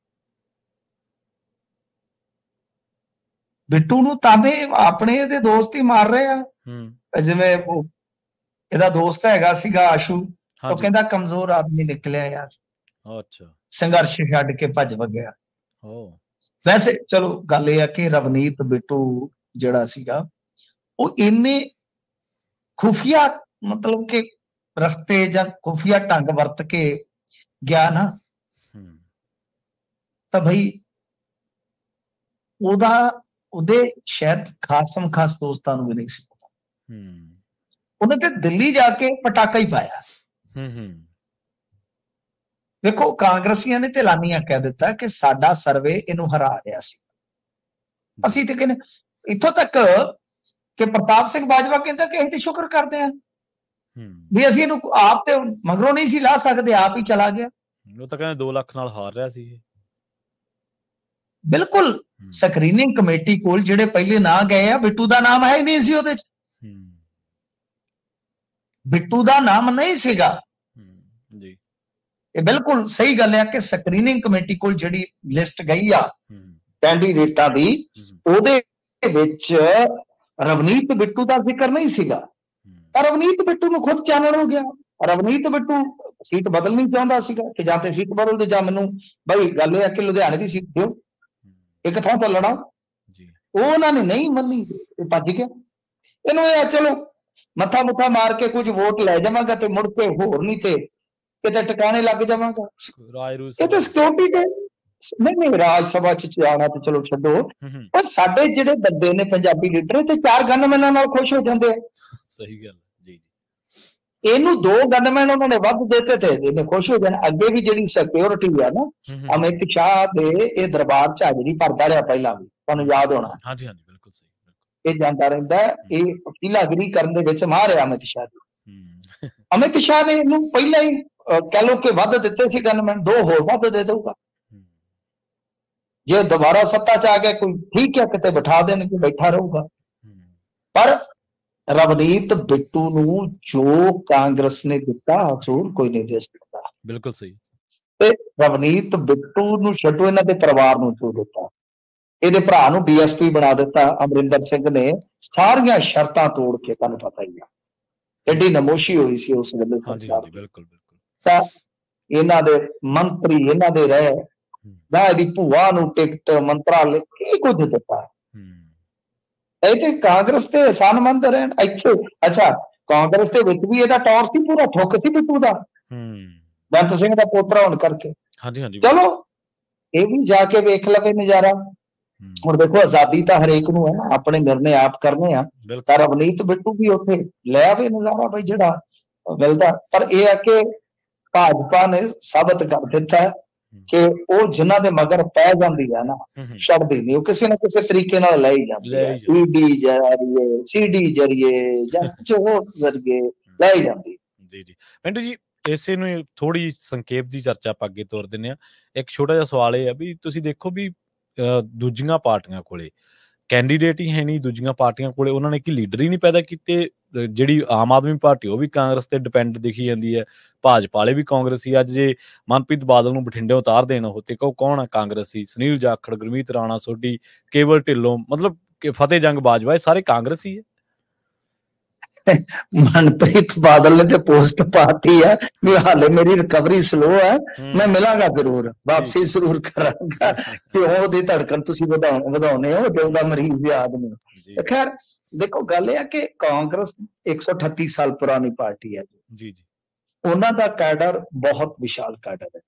ਬਿੱਟੂ ਨੂੰ ਤਾਨੇ ਆਪਣੇ ਇਹਦੇ ਦੋਸਤ ਹੀ ਮਾਰ ਰਹੇ ਆ। ਜਿਵੇਂ ਇਹਦਾ ਦੋਸਤ ਹੈਗਾ ਸੀਗਾ ਆਸ਼ੂ, ਉਹ ਕਹਿੰਦਾ ਕਮਜ਼ੋਰ ਆਦਮੀ ਨਿਕਲਿਆ ਯਾਰ, ਅੱਛਾ, ਸੰਘਰਸ਼ ਛੱਡ ਕੇ ਭੱਜ ਵਗਿਆ। ਵੈਸੇ ਚਲੋ ਗੱਲ ਇਹ ਆ ਕਿ ਰਵਨੀਤ ਬਿੱਟੂ ਜਿਹੜਾ ਸੀਗਾ ਉਹ ਇੰਨੇ ਖੁਫੀਆ ਮਤਲਬ ਕਿ ਰਸਤੇ ਜਾਂ ਖੁਫੀਆ ਢੰਗ ਵਰਤ ਕੇ ਗਿਆ ਨਾ, ਤਾਂ ਬਈ ਉਹਦੇ ਸ਼ਾਇਦ ਖਾਸਮ ਖਾਸ ਦੋਸਤਾਂ ਨੂੰ ਵੀ ਨਹੀਂ ਸੀ ਪਤਾ। ਉਹਨੇ ਤੇ ਦਿੱਲੀ ਜਾ ਕੇ ਪਟਾਕਾ ਹੀ ਪਾਇਆ। ਵੇਖੋ ਕਾਂਗਰਸੀਆਂ ਨੇ ਤੇ ਐਲਾਨੀਆਂ ਕਹਿ ਦਿੱਤਾ ਕਿ ਸਾਡਾ ਸਰਵੇ ਇਹਨੂੰ ਹਰਾ ਰਿਹਾ ਸੀ। ਅਸੀਂ ਤੇ ਕਹਿੰਦੇ ਇੱਥੋਂ ਤੱਕ ਕਿ ਪ੍ਰਤਾਪ ਸਿੰਘ ਬਾਜਵਾ ਕਹਿੰਦਾ ਕਿ ਅਸੀਂ ਤੇ ਸ਼ੁਕਰ ਕਰਦੇ ਹਾਂ ਵੀ ਅਸੀਂ ਇਹਨੂੰ ਆਪ ਤੇ ਮਗਰੋਂ ਨਹੀਂ ਸੀ ਲਾ ਸਕਦੇ, ਆਪ ਹੀ ਚਲਾ ਗਿਆ। ਉਹ ਤਾਂ ਕਹਿੰਦੇ 2 ਲੱਖ ਨਾਲ ਹਾਰ ਰਿਹਾ ਸੀ। ਬਿਲਕੁਲ ਸਕਰੀਨਿੰਗ ਕਮੇਟੀ ਕੋਲ ਜਿਹੜੇ ਪਹਿਲੇ ਨਾਂ ਗਏ ਆ, ਬਿੱਟੂ ਦਾ ਨਾਮ ਹੈ ਹੀ ਨਹੀਂ ਸੀ ਉਹਦੇ ਚ। ਬਿੱਟੂ ਦਾ ਨਾਮ ਨਹੀਂ ਸੀਗਾ ਜੀ। ਇਹ ਬਿਲਕੁਲ ਸਹੀ ਗੱਲ ਹੈ ਕਿ ਸਕਰੀਨਿੰਗ ਕਮੇਟੀ ਕੋਲ ਜਿਹੜੀ ਲਿਸਟ ਗਈ ਆ ਕੈਂਡੀਡੇਟਾਂ ਦੀ, ਉਹਦੇ ਵਿੱਚ ਰਵਨੀਤ ਬਿੱਟੂ ਦਾ ਜ਼ਿਕਰ ਨਹੀਂ ਸੀਗਾ। ਤਾਂ ਰਵਨੀਤ ਬਿੱਟੂ ਨੂੰ ਖੁਦ ਚਾਨਣ ਹੋ ਗਿਆ। ਰਵਨੀਤ ਬਿੱਟੂ ਸੀਟ ਬਦਲਣੀ ਚਾਹੁੰਦਾ ਸੀਗਾ ਕਿ ਜਾਂ ਤੇ ਸੀਟ ਬਦਲ ਦੇ ਜਾਂ ਮੈਨੂੰ ਬਈ ਗੱਲ ਇਹ ਆ ਕਿ ਲੁਧਿਆਣੇ ਦੀ ਸੀਟ ਦਿਓ, ਇੱਕ ਥਾਂ ਤੋਂ ਲੜਾ। ਉਹ ਉਹਨਾਂ ਨੇ ਨਹੀਂ ਮੰਨੀ, ਇਹ ਭੱਜ ਗਿਆ। ਇਹਨੂੰ ਇਹ ਚਲੋ ਮੱਥਾ ਮੁੱਥਾ ਮਾਰ ਕੇ ਕੁਝ ਵੋਟ ਲੈ ਜਾਵਾਂਗਾ ਤੇ ਮੁੜ ਕੇ ਹੋਰ ਨਹੀਂ ਤੇ ਕਿਤੇ ਟਿਕਾਣੇ ਲੱਗ ਜਾਵਾਂਗਾ। ਇਹ ਤਾਂ ਸਿਕਿਉਰਿਟੀ ਦੇ ਨਹੀਂ ਰਾਜ ਸਭਾ ਚ ਜਾਣਾ ਤੇ ਚਲੋ ਛੱਡੋ, ਪਰ ਸਾਡੇ ਜਿਹੜੇ ਬੰਦੇ ਨੇ ਪੰਜਾਬੀ ਲੀਡਰ ਤੇ 4 ਗਨਮੈਨਾਂ ਨਾਲ ਖੁਸ਼ ਹੋ ਜਾਂਦੇ ਆ। ਸਹੀ ਗੱਲ ਜੀ। ਇਹਨੂੰ 2 ਗਨਮੈਨ ਉਹਨਾਂ ਨੇ ਵੱਧ ਦਿੱਤੇ ਤੇ ਇਹਨੇ ਖੁਸ਼ ਹੋ ਜਾਣਾ। ਅੱਗੇ ਵੀ ਜਿਹੜੀ ਸਿਕਿਉਰਿਟੀ ਆ ਨਾ, ਅਮਿਤ ਸ਼ਾਹ ਦੇ ਇਹ ਦਰਬਾਰ ਚ ਹਾਜ਼ਰੀ ਭਰਦਾ ਰਿਹਾ ਪਹਿਲਾਂ ਵੀ, ਤੁਹਾਨੂੰ ਯਾਦ ਹੋਣਾ। ਹਾਂਜੀ ਹਾਂਜੀ ਬਿਲਕੁਲ ਸਹੀ। ਇਹ ਜਾਂਦਾ ਰਹਿੰਦਾ, ਇਹ ਵਕੀਲਾਗਰੀ ਕਰਨ ਦੇ ਵਿੱਚ ਮਾਹਿਰ ਆ ਅਮਿਤ ਸ਼ਾਹ ਦੀ। ਅਮਿਤ ਸ਼ਾਹ ਨੇ ਇਹਨੂੰ ਪਹਿਲਾਂ ਹੀ ਕਹਿ ਲਓ ਕਿ ਵੱਧ ਦਿੱਤੇ ਸੀ ਗਨਮੈਨ, 2 ਹੋਰ ਵੱਧ ਦੇ ਦਊਗਾ ਜੇ ਦੁਬਾਰਾ ਸੱਤਾ ਚ ਆ ਗਿਆ ਕੋਈ, ਠੀਕ ਹੈ ਕਿਤੇ ਬਿਠਾ ਦੇਣਗੇ, ਬੈਠਾ ਰਹੂਗਾ। ਪਰ ਰਵਨੀਤ ਬਿੱਟੂ ਨੂੰ ਜੋ ਕਾਂਗਰਸ ਨੇ ਦਿੱਤਾ ਹਜ਼ੂਰ ਕੋਈ ਨਹੀਂ ਦੇ ਸਕਦਾ। ਬਿਲਕੁਲ ਸਹੀ। ਤੇ ਰਵਨੀਤ ਬਿੱਟੂ ਨੂੰ ਛੱਡੋ, ਇਹਨਾਂ ਦੇ ਪਰਿਵਾਰ ਨੂੰ ਜੋ ਦਿੱਤਾ, ਇਹਦੇ ਭਰਾ ਨੂੰ ਡੀਐਸਪੀ ਬਣਾ ਦਿੱਤਾ ਅਮਰਿੰਦਰ ਸਿੰਘ ਨੇ, ਸਾਰੀਆਂ ਸ਼ਰਤਾਂ ਤੋੜ ਕੇ। ਤੁਹਾਨੂੰ ਪਤਾ ਹੀ ਆ ਐਡੀ ਨਮੋਸ਼ੀ ਹੋਈ ਸੀ ਉਸ ਵੇਲੇ। ਬਿਲਕੁਲ ਬਿਲਕੁਲ। ਤਾਂ ਇਹਨਾਂ ਦੇ ਮੰਤਰੀ ਇਹਨਾਂ ਦੇ ਰਹੇ ਨਾ, ਇਹਦੀ ਭੂਆ ਨੂੰ ਟਿਕਟ ਮੰਤਰਾਲੇ ਕੀ ਕੁਝ ਦਿੱਤਾ। ਇਹ ਤੇ ਕਾਂਗਰਸ ਤੇ ਅਹਿਸਾਨਮੰਦ ਰਹਿਣ ਇੱਥੇ। ਅੱਛਾ ਕਾਂਗਰਸ ਦੇ ਵਿੱਚ ਵੀ ਇਹਦਾ ਟੌਰ ਸੀ, ਪੂਰਾ ਠੁੱਕ ਸੀ ਬਿੱਟੂ ਦਾ, ਬੇਅੰਤ ਸਿੰਘ ਦਾ ਪੋਤਰਾ ਹੋਣ ਕਰਕੇ। ਚਲੋ ਇਹ ਵੀ ਜਾ ਕੇ ਵੇਖ ਲਵੇ ਨਜ਼ਾਰਾ। ਹੁਣ ਦੇਖੋ ਆਜ਼ਾਦੀ ਤਾਂ ਹਰੇਕ ਨੂੰ ਹੈ ਨਾ, ਆਪਣੇ ਨਿਰਣੇ ਆਪ ਕਰਨੇ ਆ। ਤਾਂ ਰਵਨੀਤ ਬਿੱਟੂ ਵੀ ਉੱਥੇ ਲੈ ਆਵੇ ਨਜ਼ਾਰਾ ਬਈ ਜਿਹੜਾ ਮਿਲਦਾ। ਪਰ ਇਹ ਹੈ ਕਿ ਭਾਜਪਾ ਨੇ ਸਾਬਤ ਕਰ ਦਿੱਤਾ ਕਿ ਉਹ ਜਿਨ੍ਹਾਂ ਦੇ ਮਗਰ ਪੈ ਜਾਂਦੀ ਹੈ ਨਾ, ਛੱਡਦੀ ਨਹੀਂ। ਉਹ ਕਿਸੇ ਨਾ ਕਿਸੇ ਤਰੀਕੇ ਨਾਲ ਲੈ ਹੀ ਜਾਂਦੀ ਹੈ, ਈਡੀ ਜਰੀਏ, ਸੀਡੀ ਜਰੀਏ ਜਾਂ ਕੁਝ ਹੋਰ ਜਰੀਏ ਲੈ ਹੀ ਜਾਂਦੀ। ਜੀ ਜੀ ਪਿੰਟੂ ਜੀ, ਇਸੇ ਨੂੰ ਥੋੜੀ ਸੰਖੇਪ ਦੀ ਚਰਚਾ ਆਪਾਂ ਅੱਗੇ ਤੋਰ ਦਿੰਦੇ ਹਾਂ। ਇੱਕ ਛੋਟਾ ਜਿਹਾ ਸਵਾਲ ਇਹ ਆ ਵੀ ਤੁਸੀਂ ਦੇਖੋ ਵੀ ਦੂਜੀਆਂ ਪਾਰਟੀਆਂ ਕੋਲੇ ਕੈਂਡੀਡੇਟ ਹੀ ਹੈ ਨਹੀਂ, ਦੂਜੀਆਂ ਪਾਰਟੀਆਂ ਕੋਲੇ ਉਹਨਾਂ ਨੇ ਕੀ ਲੀਡਰ ਹੀ ਨਹੀਂ ਪੈਦਾ ਕੀਤੇ। ਜਿਹੜੀ ਆਮ ਆਦਮੀ ਪਾਰਟੀ ਉਹ ਵੀ ਕਾਂਗਰਸ ਤੇ ਡਿਪੈਂਡ ਦਿਖੀ ਜਾਂਦੀ ਹੈ, ਭਾਜਪਾ ਵਾਲੇ ਵੀ ਕਾਂਗਰਸੀ। ਅੱਜ ਜੇ ਮਨਪ੍ਰੀਤ ਬਾਦਲ ਨੂੰ ਬਠਿੰਡੇ ਉਤਾਰ ਦੇਣ ਉਹ ਤੇ ਕੌਣ ਹੈ ਕਾਂਗਰਸੀ? ਸੁਨੀਲ ਜਾਖੜ, ਗੁਰਮੀਤ ਰਾਣਾ ਸੋਢੀ, ਕੇਵਲ ਢਿੱਲੋਂ, ਮਤਲਬ ਫਤਿਹ ਜੰਗ ਬਾਜਵਾ, ਇਹ ਸਾਰੇ ਕਾਂਗਰਸੀ ਹੈ। ਮਨਪ੍ਰੀਤ ਬਾਦਲ ਨੇ ਤੇ ਪੋਸਟ ਪਾਤੀ ਹੈ ਵੀ ਹਾਲੇ ਮੇਰੀ ਰਿਕਵਰੀ ਸਲੋ ਹੈ, ਮੈਂ ਮਿਲਾਂਗਾ ਜ਼ਰੂਰ, ਵਾਪਸੀ ਜ਼ਰੂਰ ਕਰਾਂਗਾ। ਕਿ ਉਹਦੀ ਧੜਕਣ ਤੁਸੀਂ ਵਧਾਉਣੇ ਹੋ, ਜਿਉਂਦਾ ਮਰੀਜ਼ ਆਦਮੀ। ਖੈਰ ਦੇਖੋ ਗੱਲ ਇਹ ਹੈ ਕਿ ਕਾਂਗਰਸ 138 ਸਾਲ ਪੁਰਾਣੀ ਪਾਰਟੀ ਹੈ ਜੀ। ਉਹਨਾਂ ਦਾ ਕੈਡਰ ਬਹੁਤ ਵਿਸ਼ਾਲ ਕੈਡਰ ਹੈ।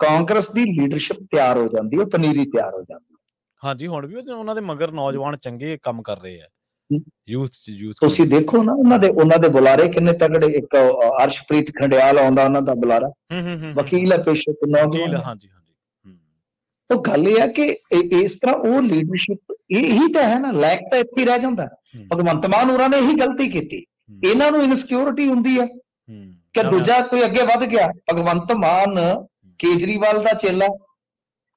ਕਾਂਗਰਸ ਦੀ ਲੀਡਰਸ਼ਿਪ ਤਿਆਰ ਹੋ ਜਾਂਦੀ ਹੈ, ਪਨੀਰੀ ਤਿਆਰ ਹੋ ਜਾਂਦੀ ਹੈ। ਹਾਂਜੀ ਹੁਣ ਵੀ ਉਹਨਾਂ ਦੇ ਮਗਰ ਨੌਜਵਾਨ ਚੰਗੇ ਕੰਮ ਕਰ ਰਹੇ ਆ। ਯੂਥ ਤੁਸੀਂ ਦੇਖੋ ਨਾ ਉਹਨਾਂ ਦੇ ਬੁਲਾਰੇ ਕਿੰਨੇ ਤਗੜੇ। ਇੱਕ ਅਰਸ਼ਪ੍ਰੀਤ ਖੰਡਿਆਲ ਆਉਂਦਾ, ਉਹਨਾਂ ਦਾ ਬੁਲਾਰਾ, ਵਕੀਲ ਹੈ ਪੇਸ਼ੇ ਤੋਂ, ਨੌਜਵਾਨ। ਤਾਂ ਗੱਲ ਇਹ ਹੈ ਕਿ ਇਸ ਤਰ੍ਹਾਂ ਉਹ ਲੀਡਰਸ਼ਿਪ ਇਹੀ ਤਾਂ ਹੈ ਨਾ, ਲੈਕ ਤਾਂ ਇੱਥੇ ਹੀ ਰਹਿ ਜਾਂਦਾ। ਭਗਵੰਤ ਮਾਨ ਹੋਰਾਂ ਨੇ ਇਹੀ ਗਲਤੀ ਕੀਤੀ। ਇਹਨਾਂ ਨੂੰ ਇਨਸਿਕਿਉਰਿਟੀ ਹੁੰਦੀ ਹੈ ਕਿ ਦੂਜਾ ਕੋਈ ਅੱਗੇ ਵੱਧ ਗਿਆ। ਭਗਵੰਤ ਮਾਨ ਕੇਜਰੀਵਾਲ ਦਾ ਚੇਲਾ,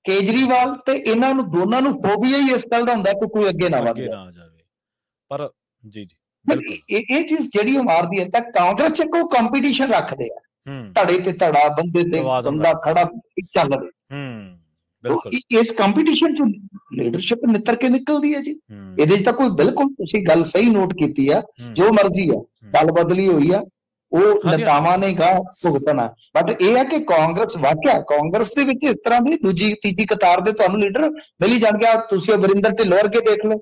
ਕੇਜਰੀਵਾਲ ਤੇ ਇਹਨਾਂ ਨੂੰ ਦੋਨਾਂ ਨੂੰ ਫੋਬੀਆ ਹੀ ਇਸ ਗੱਲ ਦਾ ਹੁੰਦਾ ਕਿ ਕੋਈ ਅੱਗੇ ਨਾ ਵੱਧ ਜਾਵੇ। ਪਰ ਜੀ ਇਹ ਚੀਜ਼ ਜਿਹੜੀ ਉਹ ਮਾਰਦੀ ਹੈ। ਤਾਂ ਕਾਂਗਰਸ ਚ ਕੋਈ ਕੰਪੀਟੀਸ਼ਨ ਰੱਖਦੇ ਆ ਧੜੇ ਤੇ ਧੜਾ, ਬੰਦੇ ਤੇ ਬੰਦਾ ਖੜਾ ਚੱਲ ਰਿਹਾ। ਇਸ ਕੰਪੀਟੀਸ਼ਨ ਚ ਲੀਡਰਸ਼ਿਪ ਨਿੱਤਰ ਕੇ ਨਿਕਲਦੀ ਹੈ ਜੀ। ਇਹਦੇ ਚ ਤਾਂ ਕੋਈ, ਬਿਲਕੁਲ ਤੁਸੀਂ ਗੱਲ ਸਹੀ ਨੋਟ ਕੀਤੀ ਆ, ਜੋ ਮਰਜ਼ੀ ਆ ਦਲ ਬਦਲੀ ਹੋਈ ਆ, ਉਹ ਨੇਤਾਵਾਂ ਨੇ ਗਾ ਭੁਗਤਣਾ। ਬਟ ਇਹ ਹੈ ਕਿ ਕਾਂਗਰਸ, ਵਾਕਿਆ ਕਾਂਗਰਸ ਦੇ ਵਿੱਚ ਇਸ ਤਰ੍ਹਾਂ ਦੀ ਦੂਜੀ ਤੀਜੀ ਕਤਾਰ ਦੇ ਤੁਹਾਨੂੰ ਲੀਡਰ ਮਿਲੀ ਜਾਣਗੇ। ਤੁਸੀਂ ਅਮਰਿੰਦਰ ਢਿੱਲੋਂ ਵਰਗੇ ਦੇਖ ਲਓ,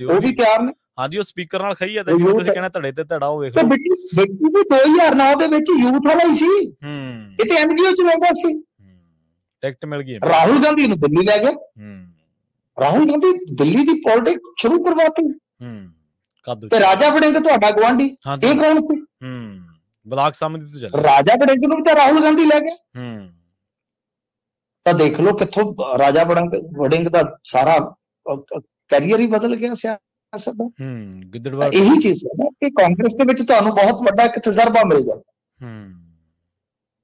ਉਹ ਵੀ ਤਿਆਰ ਨੇ। ਹਾਂਜੀ, ਉਹ ਸਪੀਕਰ ਨਾਲ ਖਈ ਆ, ਤੇ ਜਿਵੇਂ ਤੁਸੀਂ ਕਹਿੰਦੇ ਧੜੇ ਤੇ ਧੜਾ, ਉਹ ਵੇਖ ਲਓ। ਬਿੱਟੂ ਵੀ 2009 ਦੇ ਵਿੱਚ ਯੂਥ ਵਾਲਾ ਹੀ ਸੀ, ਇਹ ਤੇ ਐਮਜੀਓ ਚ ਰਹਿੰਦਾ ਸੀ। ਟਿਕਟ ਮਿਲ ਗਈ, ਰਾਹੁਲ ਗਾਂਧੀ ਨੂੰ ਦਿੱਲੀ ਲੈ ਗਿਆ। ਰਾਹੁਲ ਗਾਂਧੀ ਦਿੱਲੀ ਦੀ ਪੋਲਿਟਿਕਸ ਸ਼ੁਰੂ ਕਰਵਾਤੀ। ਤੇ ਰਾਜਾ ਵੜਿੰਗ ਤੁਹਾਡਾ ਗਵਾਂਢੀ, ਇਹ ਕੌਣ ਸੀ? ਬਲਾਕ ਸਮਿਤੀ ਤੋਂ ਚੱਲਿਆ। ਰਾਜਾ ਵੜਿੰਗ ਨੂੰ ਤਾਂ ਰਾਹੁਲ ਗਾਂਧੀ ਲੈ ਗਿਆ। ਤਾਂ ਦੇਖ ਲਓ ਕਿੱਥੋਂ ਰਾਜਾ ਵੜਿੰਗ ਦਾ ਸਾਰਾ ਕੈਰੀਅਰ ਹੀ ਬਦਲ ਗਿਆ ਸਿਆਸਤ ਦਾ। ਇਹੀ ਚੀਜ਼ ਹੈ ਨਾ ਕਿ ਕਾਂਗਰਸ ਦੇ ਵਿੱਚ ਤੁਹਾਨੂੰ ਬਹੁਤ ਵੱਡਾ ਇੱਕ ਤਜਰਬਾ ਮਿਲ ਜਾਂਦਾ।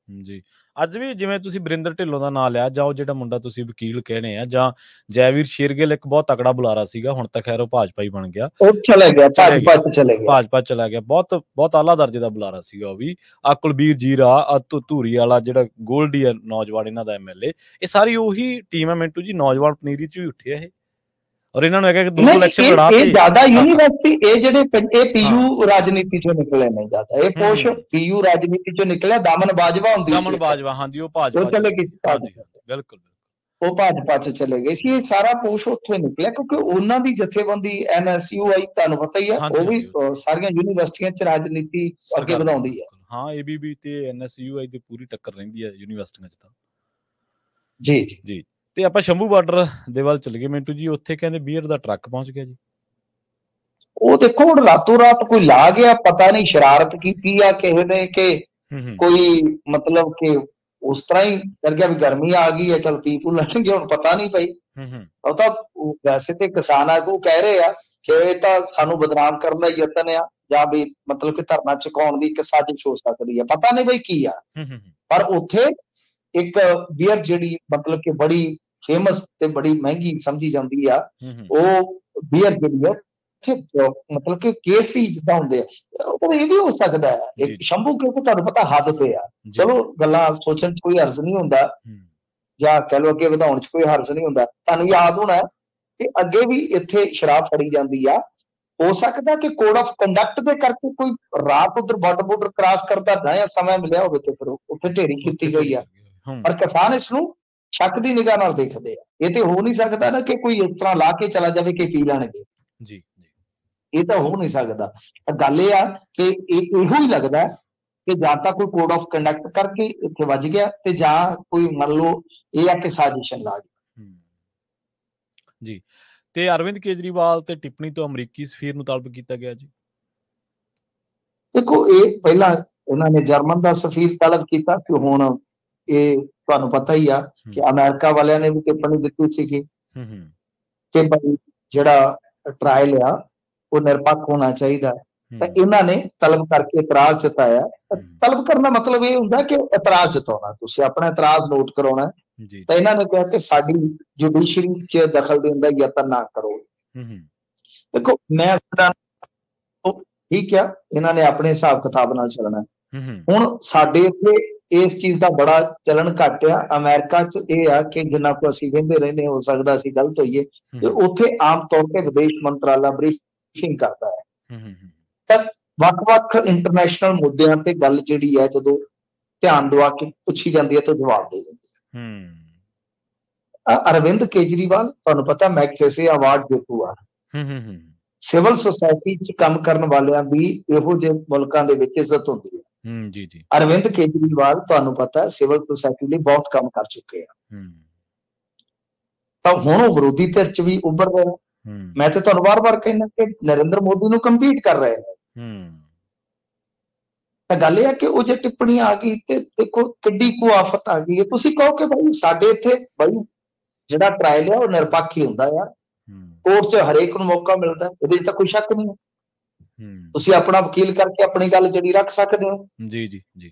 ਜੀ, ਅੱਜ ਵੀ ਜਿਵੇਂ ਤੁਸੀਂ ਵਰਿੰਦਰ ਢਿੱਲੋਂ ਦਾ ਨਾਂ ਲਿਆ, ਜਾਂ ਉਹ ਜਿਹੜਾ ਮੁੰਡਾ ਤੁਸੀਂ ਵਕੀਲ ਕਹਿਣੇ ਆ, ਜਾਂ ਜੈਵੀਰ ਸ਼ੇਰਗਿੱਲ, ਇੱਕ ਬਹੁਤ ਤਕੜਾ ਬੁਲਾਰਾ ਸੀਗਾ, ਹੁਣ ਤਾਂ ਖੈਰ ਉਹ ਭਾਜਪਾ ਹੀ ਬਣ ਗਿਆ, ਉਹ ਚਲੇ ਗਿਆ, ਭਾਜਪਾ ਚਲਾ ਗਿਆ। ਬਹੁਤ ਆਲਾ ਦਰਜੇ ਦਾ ਬੁਲਾਰਾ ਸੀਗਾ ਉਹ ਵੀ। ਆ ਕੁਲਬੀਰ ਜੀਰਾ, ਧੂਰੀ ਵਾਲਾ ਜਿਹੜਾ ਗੋਲਡੀ ਆ ਨੌਜਵਾਨ, ਇਹਨਾਂ ਦਾ MLA, ਇਹ ਸਾਰੀ ਉਹੀ ਟੀਮ ਹੈ ਮਿੰਟੂ ਜੀ। ਨੌਜਵਾਨ ਪਨੀਰੀ ਚ ਵੀ ਉੱਠਿਆ ਇਹ, ਔਰ ਇਹਨਾਂ ਨੂੰ ਹੈਗਾ ਕਿ ਦੋ ਇਲੈਕਸ਼ਨ ਲੜਾਤੇ। ਇਹ ਜ਼ਿਆਦਾ ਯੂਨੀਵਰਸਿਟੀ, ਇਹ ਜਿਹੜੇ ਇਹ ਪੀਯੂ ਰਾਜਨੀਤੀ ਚੋਂ ਨਿਕਲੇ ਨੇ ਜ਼ਿਆਦਾ, ਇਹ ਪੋਸ਼ ਪੀਯੂ ਰਾਜਨੀਤੀ ਚੋਂ ਨਿਕਲਿਆ। ਦਮਨ ਬਾਜਵਾ ਹੁੰਦੀ ਸੀ, ਦਮਨ ਬਾਜਵਾ, ਹਾਂਜੀ, ਉਹ ਭਾਜਪਾ ਚਲੇ ਗਈ, ਬਿਲਕੁਲ ਉਹ ਭਾਜਪਾ ਚ ਚਲੇ ਗਏ ਸੀ। ਇਹ ਸਾਰਾ ਪੋਸ਼ ਉੱਥੋਂ ਨਿਕਲਿਆ, ਕਿਉਂਕਿ ਉਹਨਾਂ ਦੀ ਜਥੇਬੰਦੀ NSUI ਤੁਹਾਨੂੰ ਪਤਾ ਹੀ ਆ, ਉਹ ਵੀ ਸਾਰੀਆਂ ਯੂਨੀਵਰਸਿਟੀਆਂ ਚ ਰਾਜਨੀਤੀ ਅੱਗੇ ਵਧਾਉਂਦੀ ਹੈ। ਹਾਂ, ABB ਤੇ NSUI ਦੀ ਪੂਰੀ ਟੱਕਰ ਰਹਿੰਦੀ ਹੈ ਯੂਨੀਵਰਸਿਟੀਆਂ ਚ ਤਾਂ। ਜੀ ਜੀ ਜੀ। ਤੇ ਆਪਾਂ ਸ਼ੰਭੂ ਬਾਰਡਰ ਦੇ ਵੱਲ ਚਲੇ ਗਏ ਮਿੰਟੂ ਜੀ, ਉੱਥੇ ਕਹਿੰਦੇ ਬੀਅਰ ਦਾ ਟਰੱਕ ਪਹੁੰਚ ਗਿਆ ਜੀ। ਉਹ ਦੇਖੋ ਹੁਣ ਰਾਤੋਂ ਰਾਤ ਕੋਈ ਲਾ ਗਿਆ, ਪਤਾ ਨਹੀਂ ਸ਼ਰਾਰਤ ਕੀਤੀ ਆ ਕਿਸੇ ਨੇ ਕਿ ਕੋਈ ਮਤਲਬ ਕਿ ਉਸ ਤਰ੍ਹਾਂ ਹੀ ਕਰ ਗਿਆ ਵੀ ਗਰਮੀ ਆ ਗਈ ਹੈ, ਚਲ ਪੀ ਪੂ ਲੈਣਗੇ, ਹੁਣ ਪਤਾ ਨਹੀਂ ਪਈ। ਉਹ ਤਾਂ ਵੈਸੇ ਤੇ ਕਿਸਾਨ ਆਗੂ ਕਹਿ ਰਹੇ ਆ ਕਿ ਇਹ ਤਾਂ ਸਾਨੂੰ ਬਦਨਾਮ ਕਰਨ ਦਾ ਯਤਨ ਆ, ਜਾਂ ਵੀ ਮਤਲਬ ਕਿ ਧਰਨਾ ਚੁਕਾਉਣ ਦੀ ਇੱਕ ਸਾਜ਼ਿਸ਼ ਹੋ ਸਕਦੀ ਹੈ, ਪਤਾ ਨਹੀਂ ਬਈ ਕੀ ਆ। ਪਰ ਉੱਥੇ ਇੱਕ ਬੀਅਰ ਜਿਹੜੀ ਮਤਲਬ ਕਿ ਬੜੀ ਫੇਮਸ ਤੇ ਬੜੀ ਮਹਿੰਗੀ ਸਮਝੀ ਜਾਂਦੀ ਆ, ਉਹ ਬੀਅਰ ਜਿਹੜੀ ਹੈ ਮਤਲਬ ਕਿ ਕੇਸ ਹੀ ਜਿੱਦਾਂ ਹੁੰਦੇ ਆ, ਇਹ ਵੀ ਹੋ ਸਕਦਾ ਹੈ ਇੱਕ ਸ਼ੰਭੂ, ਕਿਉਂਕਿ ਤੁਹਾਨੂੰ ਪਤਾ ਹੱਦ ਤੇ ਆ। ਚਲੋ ਗੱਲਾਂ ਸੋਚਣ ਚ ਕੋਈ ਹਰਜ਼ ਨਹੀਂ ਹੁੰਦਾ, ਜਾਂ ਕਹਿ ਲਓ ਅੱਗੇ ਵਧਾਉਣ ਚ ਕੋਈ ਹਰਜ਼ ਨਹੀਂ ਹੁੰਦਾ। ਤੁਹਾਨੂੰ ਯਾਦ ਹੋਣਾ ਕਿ ਅੱਗੇ ਵੀ ਇੱਥੇ ਸ਼ਰਾਬ ਫੜੀ ਜਾਂਦੀ ਆ। ਹੋ ਸਕਦਾ ਕਿ ਕੋਡ ਆਫ ਕੰਡਕਟ ਦੇ ਕਰਕੇ ਕੋਈ ਰਾਤ ਉਧਰ ਬਾਰਡਰ ਕ੍ਰਾਸ ਕਰਦਾ ਜਾਂ ਸਮਾਂ ਮਿਲਿਆ ਹੋਵੇ, ਤੇ ਫਿਰ ਉੱਥੇ ਢੇਰੀ ਕੀਤੀ ਗਈ ਆ। ਪਰ ਕਿਸਾਨ ਇਸ ਨੂੰ ਸ਼ੱਕ ਦੀ ਨਿਗਾਹ ਨਾਲ ਦੇਖਦੇ ਆ। ਇਹ ਤੇ ਹੋ ਨਹੀਂ ਸਕਦਾ ਨਾ ਕਿ ਕੋਈ ਇਸ ਤਰ੍ਹਾਂ ਲਾ ਕੇ ਚਲਾ ਜਾਵੇ ਕਿ ਪੀ ਲੈਣਗੇ ਜੀ, ਇਹ ਤਾਂ ਹੋ ਨਹੀਂ ਸਕਦਾ। ਗੱਲ ਇਹ ਆ ਕਿ ਇਹੋ ਹੀ ਲੱਗਦਾ ਕਿ ਜਾਂ ਤਾਂ ਕੋਈ ਕੋਡ ਆਫ ਕੰਡਕਟ ਕਰਕੇ ਇੱਥੇ ਵੱਜ ਗਿਆ, ਤੇ ਜਾਂ ਕੋਈ ਮੰਨ ਲਓ ਇਹ ਆ ਕਿ ਸਾਜ਼ਿਸ਼ ਲਾ ਗਈ ਜੀ। ਤੇ ਅਰਵਿੰਦ ਕੇਜਰੀਵਾਲ ਤੇ ਟਿੱਪਣੀ ਤੋਂ ਅਮਰੀਕੀ ਸਫੀਰ ਨੂੰ ਤਲਬ ਕੀਤਾ ਗਿਆ ਜੀ। ਦੇਖੋ, ਇਹ ਪਹਿਲਾਂ ਇਹਨਾਂ ਨੇ ਜਰਮਨ ਦਾ ਸਫੀਰ ਤਲਬ ਕੀਤਾ, ਕਿ ਹੁਣ ਇਹ ਤੁਹਾਨੂੰ ਪਤਾ ਹੀ ਆ ਕਿ ਅਮਰੀਕਾ ਵਾਲਿਆਂ ਨੇ ਵੀ ਟਿੱਪਣੀ ਦਿੱਤੀ ਸੀਗੀ ਕਿ ਭਾਈ ਜਿਹੜਾ ਟਰਾਇਲ ਆ ਉਹ ਨਿਰਪੱਖ ਹੋਣਾ ਚਾਹੀਦਾ। ਤਾਂ ਇਹਨਾਂ ਨੇ ਤਲਬ ਕਰਕੇ ਇਤਰਾਜ਼ ਜਤਾਇਆ। ਤਲਬ ਕਰਨ ਦਾ ਮਤਲਬ ਇਹ ਹੁੰਦਾ ਕਿ ਇਤਰਾਜ਼ ਜਤਾਉਣਾ, ਤੁਸੀਂ ਆਪਣਾ ਇਤਰਾਜ਼ ਨੋਟ ਕਰਾਉਣਾ। ਤਾਂ ਇਹਨਾਂ ਨੇ ਕਿਹਾ ਕਿ ਸਾਡੀ ਜੁਡੀਸ਼ਰੀ ਚ ਦਖਲ ਦੇਣ ਦਾ ਯਤਨ ਨਾ ਕਰੋ। ਦੇਖੋ, ਮੈਂ ਠੀਕ ਆ, ਇਹਨਾਂ ਨੇ ਆਪਣੇ ਹਿਸਾਬ ਕਿਤਾਬ ਨਾਲ ਚੱਲਣਾ। ਹੁਣ ਸਾਡੇ ਇੱਥੇ ਇਸ ਚੀਜ਼ ਦਾ ਬੜਾ ਚਲਣ ਘੱਟ ਆ। ਅਮਰੀਕਾ ਚ ਇਹ ਆ ਕਿ ਜਿੰਨਾ ਕੋ ਅਸੀਂ ਕਹਿੰਦੇ ਰਹਿੰਦੇ, ਹੋ ਸਕਦਾ ਅਸੀਂ ਗਲਤ ਹੋਈਏ, ਤੇ ਉੱਥੇ ਆਮ ਤੌਰ ਤੇ ਵਿਦੇਸ਼ ਮੰਤਰਾਲਾ ਬਰੀਫਿੰਗ ਕਰਦਾ ਹੈ। ਤਾਂ ਵੱਖ-ਵੱਖ ਇੰਟਰਨੈਸ਼ਨਲ ਮੁੱਦਿਆਂ ਤੇ ਗੱਲ ਜਿਹੜੀ ਹੈ ਜਦੋਂ ਧਿਆਨ ਦਵਾ ਕੇ ਪੁੱਛੀ ਜਾਂਦੀ ਹੈ ਤਾਂ ਜਵਾਬ ਦੇ ਦਿੰਦੇ। ਅਰਵਿੰਦ ਕੇਜਰੀਵਾਲ ਤੁਹਾਨੂੰ ਪਤਾ ਮੈਗਸੇਸੇ ਅਵਾਰਡ ਜੇਤੂ ਆ। ਸਿਵਲ ਸੁਸਾਇਟੀ ਚ ਕੰਮ ਕਰਨ ਵਾਲਿਆਂ ਦੀ ਇਹੋ ਜਿਹੇ ਮੁਲਕਾਂ ਦੇ ਵਿੱਚ ਇੱਜ਼ਤ ਹੁੰਦੀ ਹੈ। ਜੀ ਜੀ। ਅਰਵਿੰਦ ਕੇਜਰੀਵਾਲ ਤੁਹਾਨੂੰ ਪਤਾ ਸਿਵਲ ਸੁਸਾਇਟੀ ਲਈ ਬਹੁਤ ਕੰਮ ਕਰ ਚੁੱਕੇ ਆ। ਤਾਂ ਹੁਣ ਉਹ ਵਿਰੋਧੀ ਧਿਰ ਚ ਵੀ ਉੱਭਰ ਰਹੇ। ਮੈਂ ਤੇ ਤੁਹਾਨੂੰ ਵਾਰ-ਵਾਰ ਕਹਿੰਦਾ ਕਿ ਨਰਿੰਦਰ ਮੋਦੀ ਨੂੰ ਕੰਪੀਟ ਕਰ ਰਹੇ ਨੇ। ਤਾਂ ਗੱਲ ਇਹ ਹੈ ਕਿ ਉਹ ਜੇ ਟਿੱਪਣੀ ਆ ਗਈ ਤੇ ਦੇਖੋ ਕਿੱਡੀ ਕੁ ਆਫਤ ਆ ਗਈ ਹੈ। ਤੁਸੀਂ ਕਹੋ ਕਿ ਭਾਈ ਸਾਡੇ ਇੱਥੇ ਭਾਈ ਜਿਹੜਾ ਟਰਾਇਲ ਆ ਉਹ ਨਿਰਪੱਖ ਹੀ ਹੁੰਦਾ ਆ, ਕੋਰਟ 'ਚ ਹਰੇਕ ਨੂੰ ਮੌਕਾ ਮਿਲਦਾ, ਇਹਦੇ 'ਚ ਤਾਂ ਕੋਈ ਸ਼ੱਕ ਨਹੀਂ ਹੈ। ਤੁਸੀਂ ਆਪਣਾ ਵਕੀਲ ਕਰਕੇ ਆਪਣੀ ਗੱਲ ਜਿਹੜੀ ਰੱਖ ਸਕਦੇ ਹੋ। ਜੀ ਜੀ ਜੀ।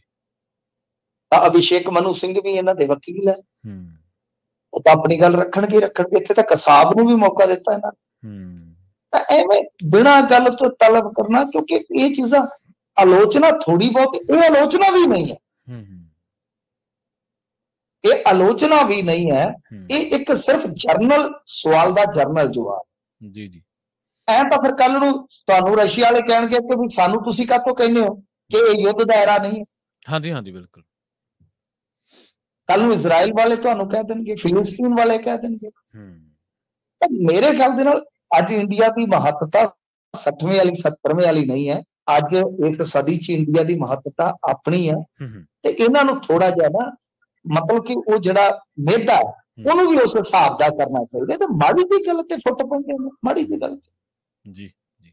ਤਾਂ ਅਭਿਸ਼ੇਕ ਮਨੂ ਸਿੰਘ ਵੀ ਇਹਨਾਂ ਦੇ ਵਕੀਲ ਹੈ, ਉਹ ਤਾਂ ਆਪਣੀ ਗੱਲ ਰੱਖਣਗੇ। ਇੱਥੇ ਤਾਂ ਕਸਾਬ ਨੂੰ ਵੀ ਮੌਕਾ ਦਿੱਤਾ ਇਹਨਾਂ ਨੇ। ਤਾਂ ਐਵੇਂ ਬਿਨਾਂ ਗੱਲ ਤੋਂ ਤਲਬ ਕਰਨਾ, ਕਿਉਂਕਿ ਇਹ ਚੀਜ਼ਾਂ ਆਲੋਚਨਾ ਥੋੜੀ ਬਹੁਤ, ਇਹ ਆਲੋਚਨਾ ਵੀ ਨਹੀਂ ਹੈ। ਇਹ ਆਲੋਚਨਾ ਵੀ ਨਹੀਂ ਹੈ, ਇਹ ਇੱਕ ਸਿਰਫ ਜਰਨਲ ਸਵਾਲ ਦਾ ਜਰਨਲ ਜਵਾਬ। ਜੀ ਜੀ। ਐ ਤਾਂ ਫਿਰ ਕੱਲ ਨੂੰ ਤੁਹਾਨੂੰ ਰਸ਼ੀਆ ਵਾਲੇ ਕਹਿਣਗੇ ਕਿ ਵੀ ਸਾਨੂੰ ਤੁਸੀਂ ਕਾਹਤੋਂ ਕਹਿੰਦੇ ਹੋ ਕਿ ਇਹ ਯੁੱਧ ਦਾ ਐਰਾ ਨਹੀਂ ਹੈ। ਹਾਂਜੀ ਹਾਂਜੀ ਬਿਲਕੁਲ। ਕੱਲ ਨੂੰ ਇਜ਼ਰਾਈਲ ਵਾਲੇ ਤੁਹਾਨੂੰ ਕਹਿ ਦੇਣਗੇ, ਫਿਲਿਸਤੀਨ ਵਾਲੇ ਕਹਿ ਦੇਣਗੇ। ਤਾਂ ਮੇਰੇ ਖਿਆਲ ਦੇ ਨਾਲ ਅੱਜ ਇੰਡੀਆ ਦੀ ਮਹੱਤਤਾ 60ਵੇਂ ਵਾਲੀ 70ਵੇਂ ਵਾਲੀ ਨਹੀਂ ਹੈ। ਅੱਜ ਇਸ ਸਦੀ 'ਚ ਇੰਡੀਆ ਦੀ ਮਹੱਤਤਾ ਆਪਣੀ ਹੈ ਤੇ ਇਹਨਾਂ ਨੂੰ ਥੋੜਾ ਜਿਹਾ ਨਾ ਮਤਲਬ ਕਿ ਉਹ ਜਿਹੜਾ ਮਿਹਦਾ ਉਹਨੂੰ ਵੀ ਉਸ ਹਿਸਾਬ ਦਾ ਕਰਨਾ ਚਾਹੀਦਾ। ਤੇ ਮਾੜੀ ਦੀ ਗੱਲ ਤੇ ਫੁੱਟ ਪੈਂਦੇ ਨੇ, ਮਾੜੀ ਦੀ ਗੱਲ। ਜੀ ਜੀ।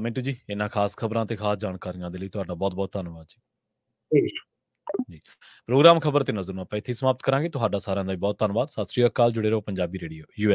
ਮਿੰਟੂ ਜੀ, ਇਹਨਾਂ ਖਾਸ ਖਬਰਾਂ ਤੇ ਖਾਸ ਜਾਣਕਾਰੀਆਂ ਦੇ ਲਈ ਤੁਹਾਡਾ ਬਹੁਤ ਬਹੁਤ ਧੰਨਵਾਦ ਜੀ। ਜੀ ਪ੍ਰੋਗਰਾਮ ਖਬਰ ਤੇ ਨਜ਼ਰ ਨੂੰ ਆਪਾਂ ਇੱਥੇ ਸਮਾਪਤ ਕਰਾਂਗੇ। ਤੁਹਾਡਾ ਸਾਰਿਆਂ ਦਾ ਬਹੁਤ ਧੰਨਵਾਦ। ਸਤਿ ਸ਼੍ਰੀ ਅਕਾਲ। ਜੁੜੇ ਰਹੋ ਪੰਜਾਬੀ ਰੇਡੀਓ।